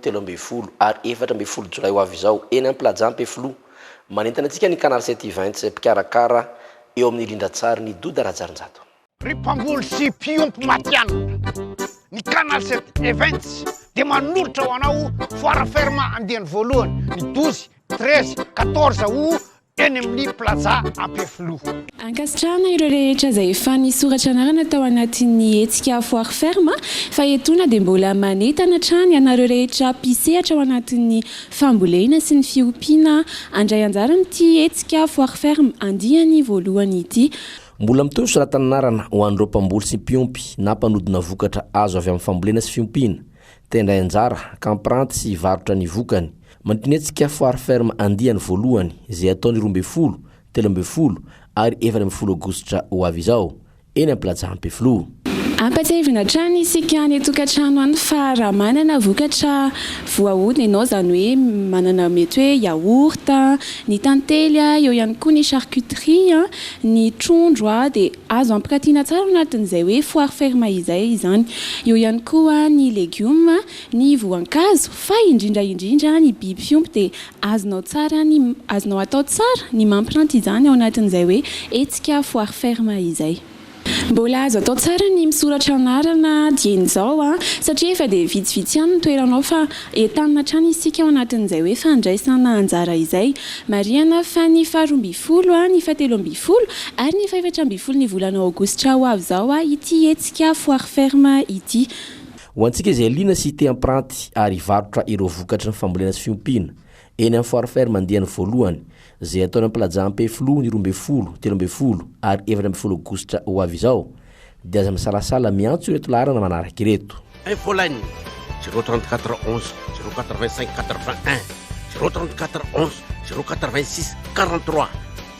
13 ary 14 jolay ho avy izao eny amin'ny plaza Ampefiloha. Manentana antsika ny canal 720 mpikarakara eo amin'ny rindran-tsary ny Doda Rajarinjato. Ry mpamboly sy mpiompy matianina ny canal 720 dia manolotra ho anao foire ferme andiany voalohany ny 12, 13, 14 ho eny amin'ny plaza Ampefiloha. Ankasitrahana ireo rehetra izay efa nisoratra anarana tao anatin'ny hetsika foire ferme fa etoana dia mbola manentana hatrany ianareo rehetra mpisehatra ao anatin'ny fambolena sy ny fiompiana andray anjara amin'ity hetsika foire ferme andiany voalohany ity. Mbola mitohy fisoratana anarana ho an'ireo mpamboly sy mpiompy na mpanodina vokatra azo avy amin'ny fambolena sy fiompiana te handray anjara kampranty sy varotra ny vokany. Mantinetsika foire ferme andiany voalohany izay ataony 12, 13 ary 14 aogositra ho avy izao eny amin'ny plaza Ampefiloha. Ampatsevina hatrany isika ny tokantrano any fa raha manana vokatra voahodina ianao zany hoe manana mety hoe yaourt, ny tantely, eo ihany koa ny charcuterie, ny trondro dia azo ampiratiana tsara anatin'izay hoe foire ferme izay izany. Eo ihany koa ny legioma, ny voankazo fa indrindra ny biby fiompy dia azonao atao tsara ny mampiranty izany ao anatin'izay hoe hetsika foire ferme izay. Mbola azo atao tsara ny misoratra anarana dian'izao satria efa dia vitsivitsy ihany ny toeranao fa entanina hatrany isika ao anatin'izay hoe fandraisana anjara izay. Mariana fa ny 12 ny 13 ary ny 14 ny volana aogositra ho avy izao ity hetsika foire ferme ity. Ho antsika izay liana sy te ampranty ary varotra ireo vokatra ny fambolena sy fiompiana eny amin'ny foire ferme andehany voalohany izay ataony amin'ny plaza Ampefilo ny 12, 13 ary 14 aogositra ho avy izao dia aza misalasala miantso ireto laharana manaraka ireto. Info line 034 11 085 81 034 11 086 43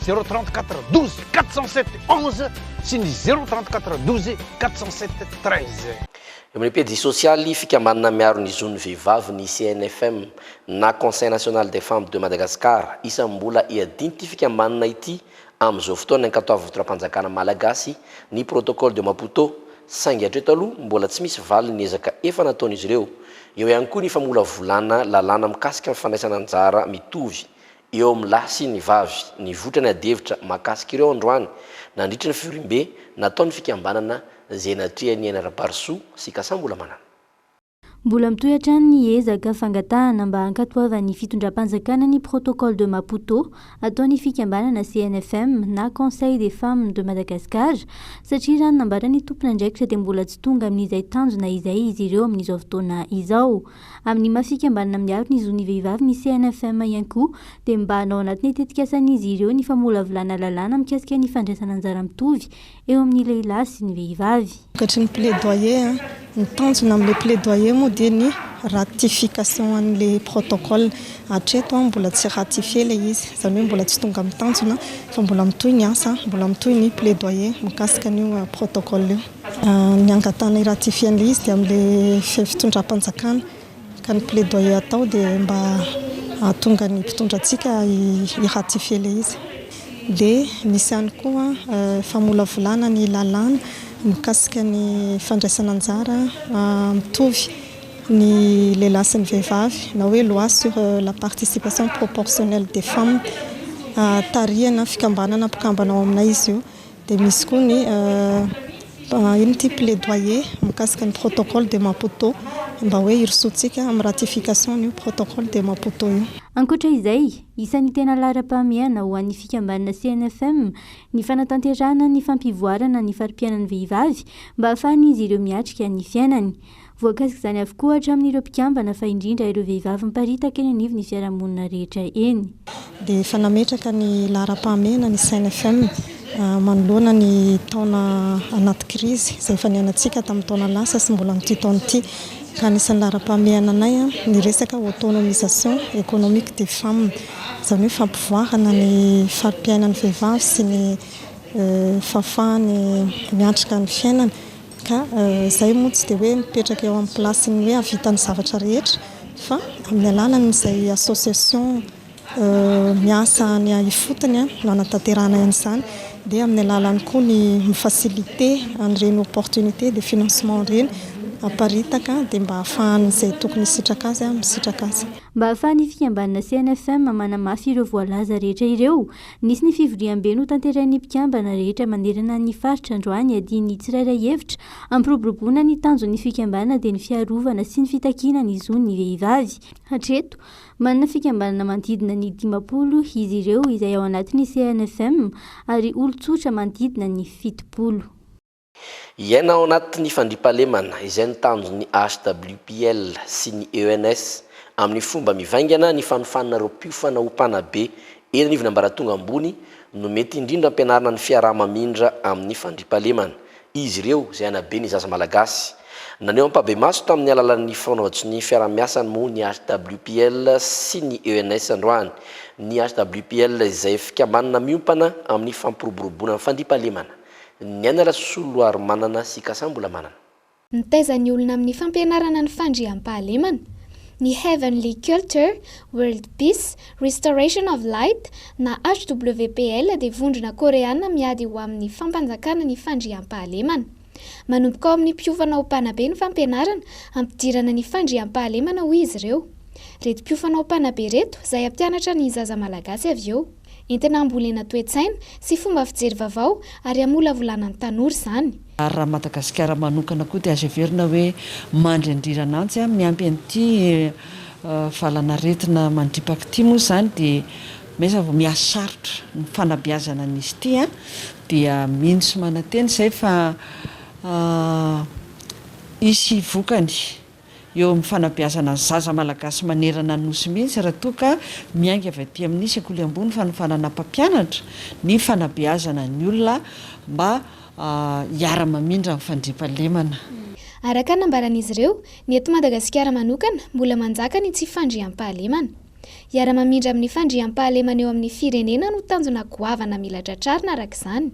034 12 407 11 sy ny 034 12 407 13. Amin'ny pedi sosialy fikambanana miaro ny zony vehivavy ny CNFM na Conseil national des femmes de Madagascar isambola iadiny ty fikambanana ity amin'izao fotoana ny katoavotram-panjakana malagasy ny protocole de Maputo saingy hatreto aloha mbola tsy misy valy ny ezaka efa nataon'izy ireo. Eo ihany koa ny famola volana lalàna mikasika ny fandraisana anjara mitovy eo amin'ny lahy sy ny vavy ny votrany adevitra mahakasika ireo androany nandritra ny fiorimbe nataony fikambanana zay natria ny Enarabarso sy kasambola manana. Mbola mitohatra ny ezaka fangatahana mba hankatoavany fitondram-panjakana ny protocole de Maputo ataony fikambanana CNFM na Conseil des femmes de Madagascar satria raha nambarany tompon'andraikitra dia mbola tsy tonga amin'izay tanjona izay izy ireo amin'izao fotoana izao. Amin'ny mahafikambanana miaro ny zony vehivavy ny CNFM ihany koa dia mba hanao anatin'ny tetikasan'izy ireo ny famolavolana lalàna mikasika ny fandraisana anjara mitovy eo amin'ny lehilahy sy ny vehivavy. Katry ny plaidoyer ny tanjona amin'ilay plaidoyer moa dia ny ratification an'ilay protocole hatreto mbola tsy ratifie ilay izy izany hoe mbola tsy tonga amin'ny tanjona fa mbola mitohy ny asa mbola mitohy ny plaidoyer mikasika an'io protocole io. Ny angatana iratifie an'ilay izy dia amin'ilay fitondram-panjakana ka ny plaidoyer atao dia mba tonga ny mpitondrantsika iratifie ilay izy. Dia misy ihany koa famolavolana ny lalàna mikasika ny fandraisana anjara mitovy ny lehilahy sy ny vehivavy na hoe loi sur la participation proportionnelle des femmes tarihana fikambanana mpikambana ao aminay izy io. Dia misy koa ny ino ty plaidoyer mikasika ny protocole de Maputo mba hoe hirosoantsika amin'ny ratification io protocole de Maputo io. Ankoatra izay, isan'ny tena lara-pahamehana ho an'ny fikambanana CNFM ny fanatanterahana ny fampivoarana ny farim-piainan'ny vehivavy mba ahafahan'izy ireo miatrika ny fiainany. Voakasika izany avokoa hatramin'ireo mpikambana fa indrindra ireo vehivavy miparitaka eny anivon'ny fiarahamonina rehetra eny. Dia fanametraka ny lara-pahamehana ny CNFM manoloana ny taona anaty krizy izay efa niainantsika tamin'ny taona lasa sy mbola amin'ity taona ity. Ka anisan'ny lara-pahamehana anay ny resaka autonomisation économique des femmes izany hoe fampivoarana ny farim-piainan'ny vehivavy sy ny fahafahany miatrika ny fiainana. Ka izay moa tsy dia hoe mipetraka eo amin'ny plasiny hoe havitany zavatra rehetra fa amin'ny alalan'izay association miasa ny ifotony no anatanterahana izany dia amin'ny alalany koa ny mifacilité an'ireny opportunité de financement ireny aparitaka dia mba ahafahan'izay tokony hisitraka azy misitraka azy. Mba ahafahan'ny fikambanana CNFM manamafy ireo voalaza rehetra ireo, nisy ny fivoriam-be no tanterain'ny mpikambana rehetra manerana ny faritra androany adiany tsirairay hevitra ampiroboroboana ny tanjon'ny fikambanana dia ny fiarovana sy ny fitakiana ny zon'ny vehivavy. Hatreto, manana fikambanana manodidina ny 50 izy ireo izay ao anatin'ny CNFM ary olon-tsotra manodidina ny 70. Iaina ao anatin'ny fandriampahalemana izay ny tanjon'ny HWPL sy ny ENS amin'ny fomba mivaingana ny fanofanana ireo mpiofana ho mpanabe eny anivon'ny ambaratonga ambony no mety indrindra ampianarana ny fiaraha-mamindra amin'ny fandriampahalemana. Izy ireo izay anabe ny zaza malagasy. Naneo ampabe maso tamin'ny alalan'ny fanaovatsy fiaraha-miasany moa ny HWPL sy ny ENS androany. Ny HWPL izay fikambanana miompana amin'ny fampiroboroboana amin'ny fandriampahalemana. Ny anara soloary manana sy kasambola manana. Nitaiza ny olona amin'ny fampianarana ny fandriam-pahalemana. Ny Heavenly Culture, World Peace, Restoration of Light na HWPL dia vondrona koreana miady ho amin'ny fampanjakana ny fandriam-pahalemana. Manomboka ao amin'ny mpiofana ho mpanabe ny fampianarana ampidirana ny fandriam-pahalemana ho izy ireo. Reto mpiofana ho mpanabe reto izay ampianatra ny zaza malagasy avy eo. entina ambolena toe-tsaina sy fomba fijery vaovao ary amolavolana ny tanora izany. Raha Madagasikara manokana koa dia azo heverina hoe mandrendrirana antsy miampy an'ity valana retina mandripaka ity moa izany dia mesa vao miasa sarotra ny fanabeazana an'izy ity dia mino sy mananteny izay fa isy vokany eo amin'ny fanabeazana ny zaza malagasy manerana ny nosy mihitsy raha toa ka miainga avy aty amin'ny sekoly ambony fanofanana mpampianatra ny fanabeazana ny olona mba hiara-mamindra ny fandriampahalemana. Araka nambaran'izy ireo, ny eto Madagasikara manokana mbola manjaka ny tsy fandriam-pahalemana. Hiara-mamindra amin'ny fandriam-pahalemana eo amin'ny firenena no tanjona goavana mila tratrarina araka izany.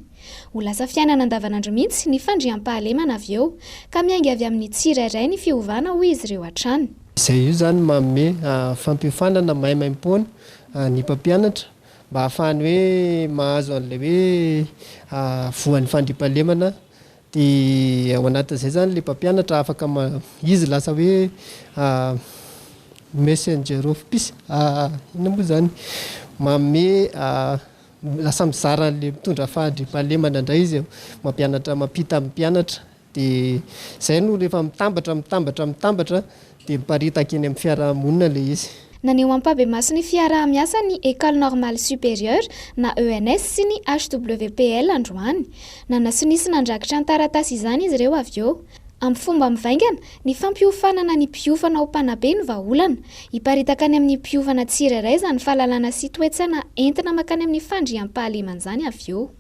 Ho lasa fiainana andavanandro mihitsy ny fandriam-pahalemana avy eo ka miainga avy amin'ny tsirairay ny fiovana hoy izy ireo hatrany. Izay io zany manome fampiofanana maimaimpona ny mpampianatra mba ahafahany hoe mahazo an'ilay hoe voan'ny fandriam-pahalemana dia ao anatin'izay zany le mpampianatra afaka izy lasa hoe messenger of peace ina moa zany manome lasa mizara le mitondra fandriam-pahalemana indray izy mampianatra mampita amin'ny mpianatra dia izay no rehefa mitambatra dia miparitaka eny amin'ny fiarahamonina le izy. Naneo ampabe-maso ny fiaraha-miasa ny École Normale Supérieure na ENS sy ny HWPL androany. Nanasonisy nandrakitra ny taratasy izany izy ireo avy eo. Amin'ny fomba mivaingana, ny fampiofanana ny mpiofana ho mpanabe ny vahaolana, hiparitaka any amin'ny mpiofana tsirairay izany fahalalana sy toe-tsaina entina makany amin'ny fandriam-pahalemana izany avy eo.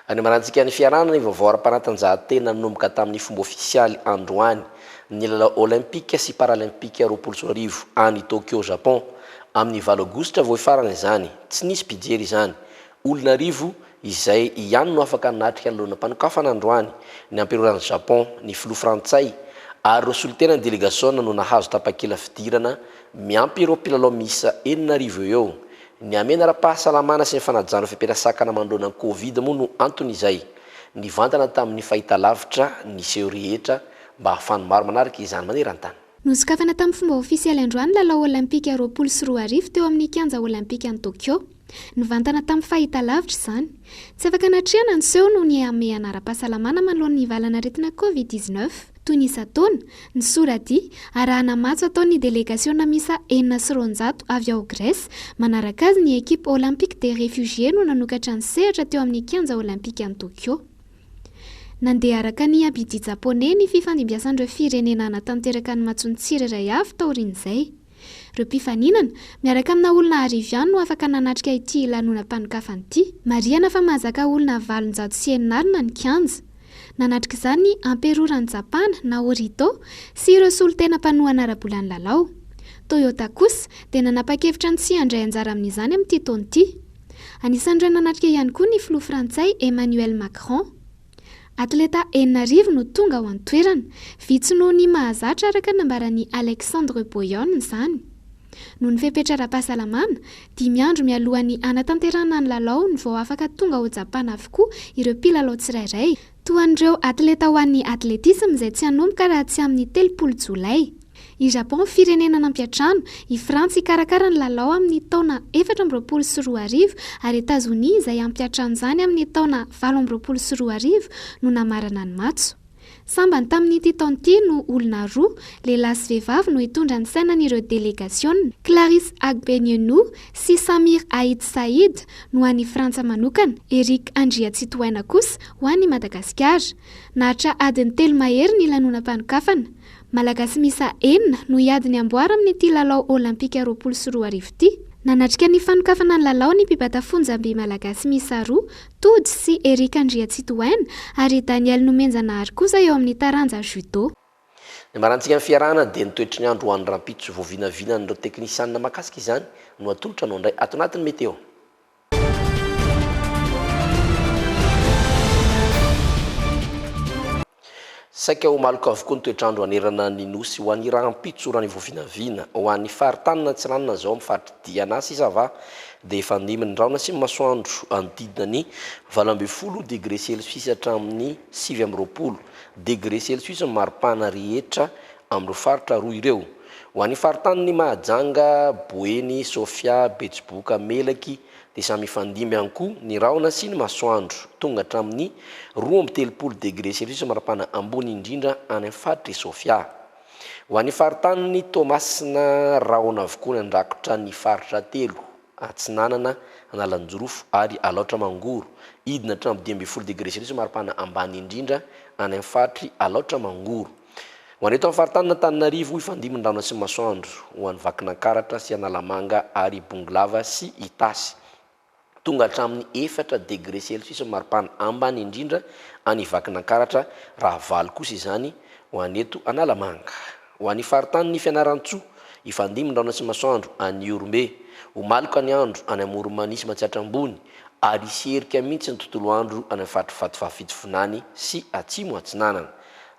Any marantsika ny fiarahana ny vaovao ara-panatanjahantena nanomboka tamin'ny fomba ofisialy androany ny lalao olympique sy paralympique roapolo sy arivo any Tokyo Japon amin'ny 9 aogositra vao farana izany, tsy nisy mpijery izany. Olona arivo izay ihany no afaka natrika lalona mpanokafana androany ny amperoran'ny Japon, ny filoha Frantsay ary ireo solitena ny délégation no nahazo tapakila fidirana miampy ireo mpilalao miisa 9,000 eo. Ny amena ara-pahasalamana sy ny fanajana fampiarasakana mandroana ny Covid moa no antony izay. Nivantana tamin'ny fahitalavitra ny seho rehetra mba ahafahany maro manaraka izany maneran-tany. Nosokafana tamin'ny fomba ofisialy androany lalao olympique roapolo sy roa arivo teo amin'ny kianja olympique any Tokyo. Nivantana tamin'ny fahitalavitra izany. Tsy afaka natrehana ny seho no ny ame anara-pahasalamana manoloana ny valana retina Covid-19. Toy ny isataona, ny sorady, arahana matso ataon'ny délégation misa 900 avy ao Grèce, manaraka azy ny équipe olympique des réfugiés no nanokatra ny sehatra teo amin'ny kianja olympique any Tokyo. Nandeha araka ny abidi japonais ny fifandimbiasan'ireo firenena natanteraka ny matsony tsirairay avy taorian'izay. Ireo mpifaninana miaraka amina olona arivo ihany no afaka nanatrika ity lanonam-panokafana ity. Mariana fa mahazaka olona 790 ny kianja. Nanatrika izany amperoran'ny Japana na Orito sy ireo solitena mpanohana ara-bolan'ny lalao. Toyota kosa dia nanapa-kevitra ny tsy handray anjara amin'izany amin'ity taona ity. Anisan'ireo nanatrika ihany koa ny filoha Frantsay Emmanuel Macron. Atleta 9,000 no tonga ao an-toerana, vitsy noho ny mahazatra araka nambaran'ny Alexandre Boyon izany. Noho ny fepetra ara-pahasalamana, 5 andro mialohan'ny anatanterana ny lalao ny vao afaka tonga ao Japana avokoa ireo mpilalao tsirairay. Toan'ireo atleta ho an'ny atletisme izay tsy hanomboka raha tsy amin'ny 30 Jolay. I Japon firenena nampiatrano, i Frantsa ikarakara ny lalao amin'ny taona 2024 ary Etazonia izay ampiatrano izany amin'ny taona 2024 no namarana ny matso. Sambany tamin'ity taona no olona roa, lehilahy sy vehivavy no hitondra ny sainan'ireo délégation, Clarisse Agbenienou sy Samir Aïd Saïd no an'ny Frantsa manokana, Eric Andria Tsitohaina kosa ho an'ny Madagasikara. Nahatra adiny 3 mahery ny lanonam-panokafana. Malagasy misa 4 no hiadiny amboara amin'ity lalao olympique roapolo sy roa arivo ity. Nanatrika ny fanokafana ny lalao ny mpibata fonjam-by malagasy misa 2, Tody sy Eric Andria Tsitohaina ary Daniel Nomenjanahary kosa eo amin'ny taranja judo. Ny marantsika ny fiarahana dia nitoetry ny andro ho an'ny rampitso vao vinavinan'ireo teknisianina makasika izany no atolotra no indray ato anatin'ny meteo. Saika ho maloko avokoa ny toetrandro anerana ny nosy ho an'ny rampitso raha ny voavinavina ho an'ny faritanina tsy ranona zao amin'ny faritry Diana sy Sava dia efa niminy raona sy masoandro anodidina ny 12 degré Celsius hatramin'ny 7 degré Celsius maripana rehetra amin'ireo faritra roa ireo. ho an'ny faritany Mahajanga, Boeny, Sofia, Betsiboka, Melaky dia samy mifandimby ihany koa ny rahona sy ny masoandro tonga hatramin'ny 12 degré celsius marapana ambony indrindra any amin'ny faritry Sofia. Ho an'ny faritany Tomasina rahona avokoa ny andrakotra ny faritra telo Atsinanana, Analanjorofo ary Alaotra Mangoro idina hatramin'ny 12 degré celsius marapana ambany indrindra any amin'ny faritry Alaotra Mangoro. Ho an'eto amin'ny faritany Antananarivo ifandimby ny rahona sy ny masoandro ho an'ny Vakinankaratra sy Analamanga ary Bongolava sy Itasy tonga hatramin'ny 4 degré celsius maripana ambany indrindra any Vakinankaratra raha valy kosa izany ho an'eto Analamanga. Ho an'ny faritany Fianarantsoa ifandimby ny rahona sy ny masoandro any Orombe ho maloka ny andro any Amoromanisy Matsiatra Ambony ary serika mihitsy ny tontolo andro any faritry Fatovafitofonany sy Atsimo Atsinanana.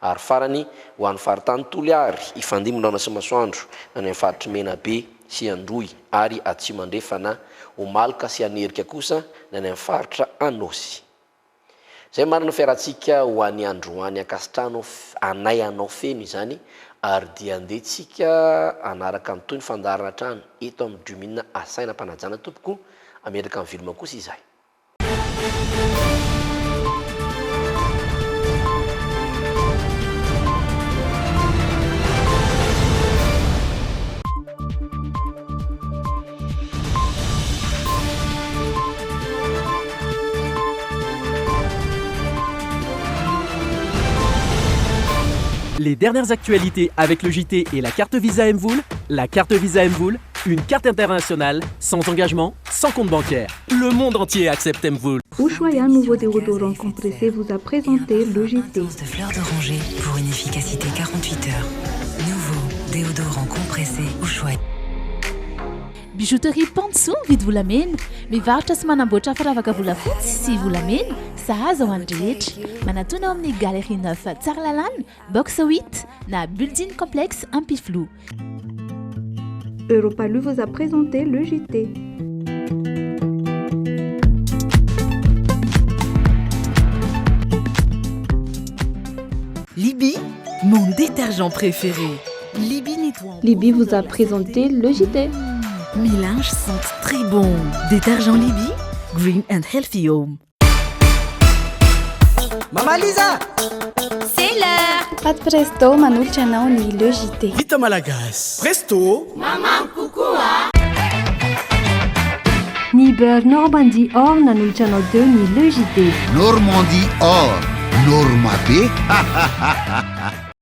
Ary farany ho an'ny faritany Toliary ifandimby ny rahona sy ny masoandro any amin'ny faritry Menabe sy Androy ary Atsimo Andrefana ho maloka sy anerika kosa ny any amin'ny faritra Anosy. Zay marina fiaratsika ho an'ny androany Akasitrano anay anao feno izany ary dia andehitsika anaraka ny toy ny fandarana trano eto amin'ny Dumina asaina mpanajana tompoko ameraka amin'ny viloma kosa izay. Les dernières actualités avec le JT et la carte Visa Mvoul. La carte Visa Mvoul, une carte internationale, sans engagement, sans compte bancaire. Le monde entier accepte Mvoul. Ushuaïa, nouveau déodorant compressé, vous a présenté le JT. De fleurs d'oranger pour une efficacité 48 heures. Nouveau déodorant compressé Ushuaïa. Bijouterie Pantsou vidy volamena, mivarotra sy manamboatra firavaka volafotsy sy volamena, sahaza ho an'ny rehetra. Manatona ao amin'ny Galerie 9 Tsaralalana, box 8 na Building Complexe Ampiflou. Europalu vous a présenté le JT. Libye, mon détergent préféré. Libye nettoie. Libye vous a présenté le JT. Mes linges sentent très bon. Détergent Libye, Green and Healthy Home. Maman Lisa! C'est l'heure! Pas de presto, manolotra anao ny le JT. Vita malagasy. Presto! Maman kokoa! Ny beurre Normandie Or nanolotra anao teo ny le JT. Normandie Or, Norma be.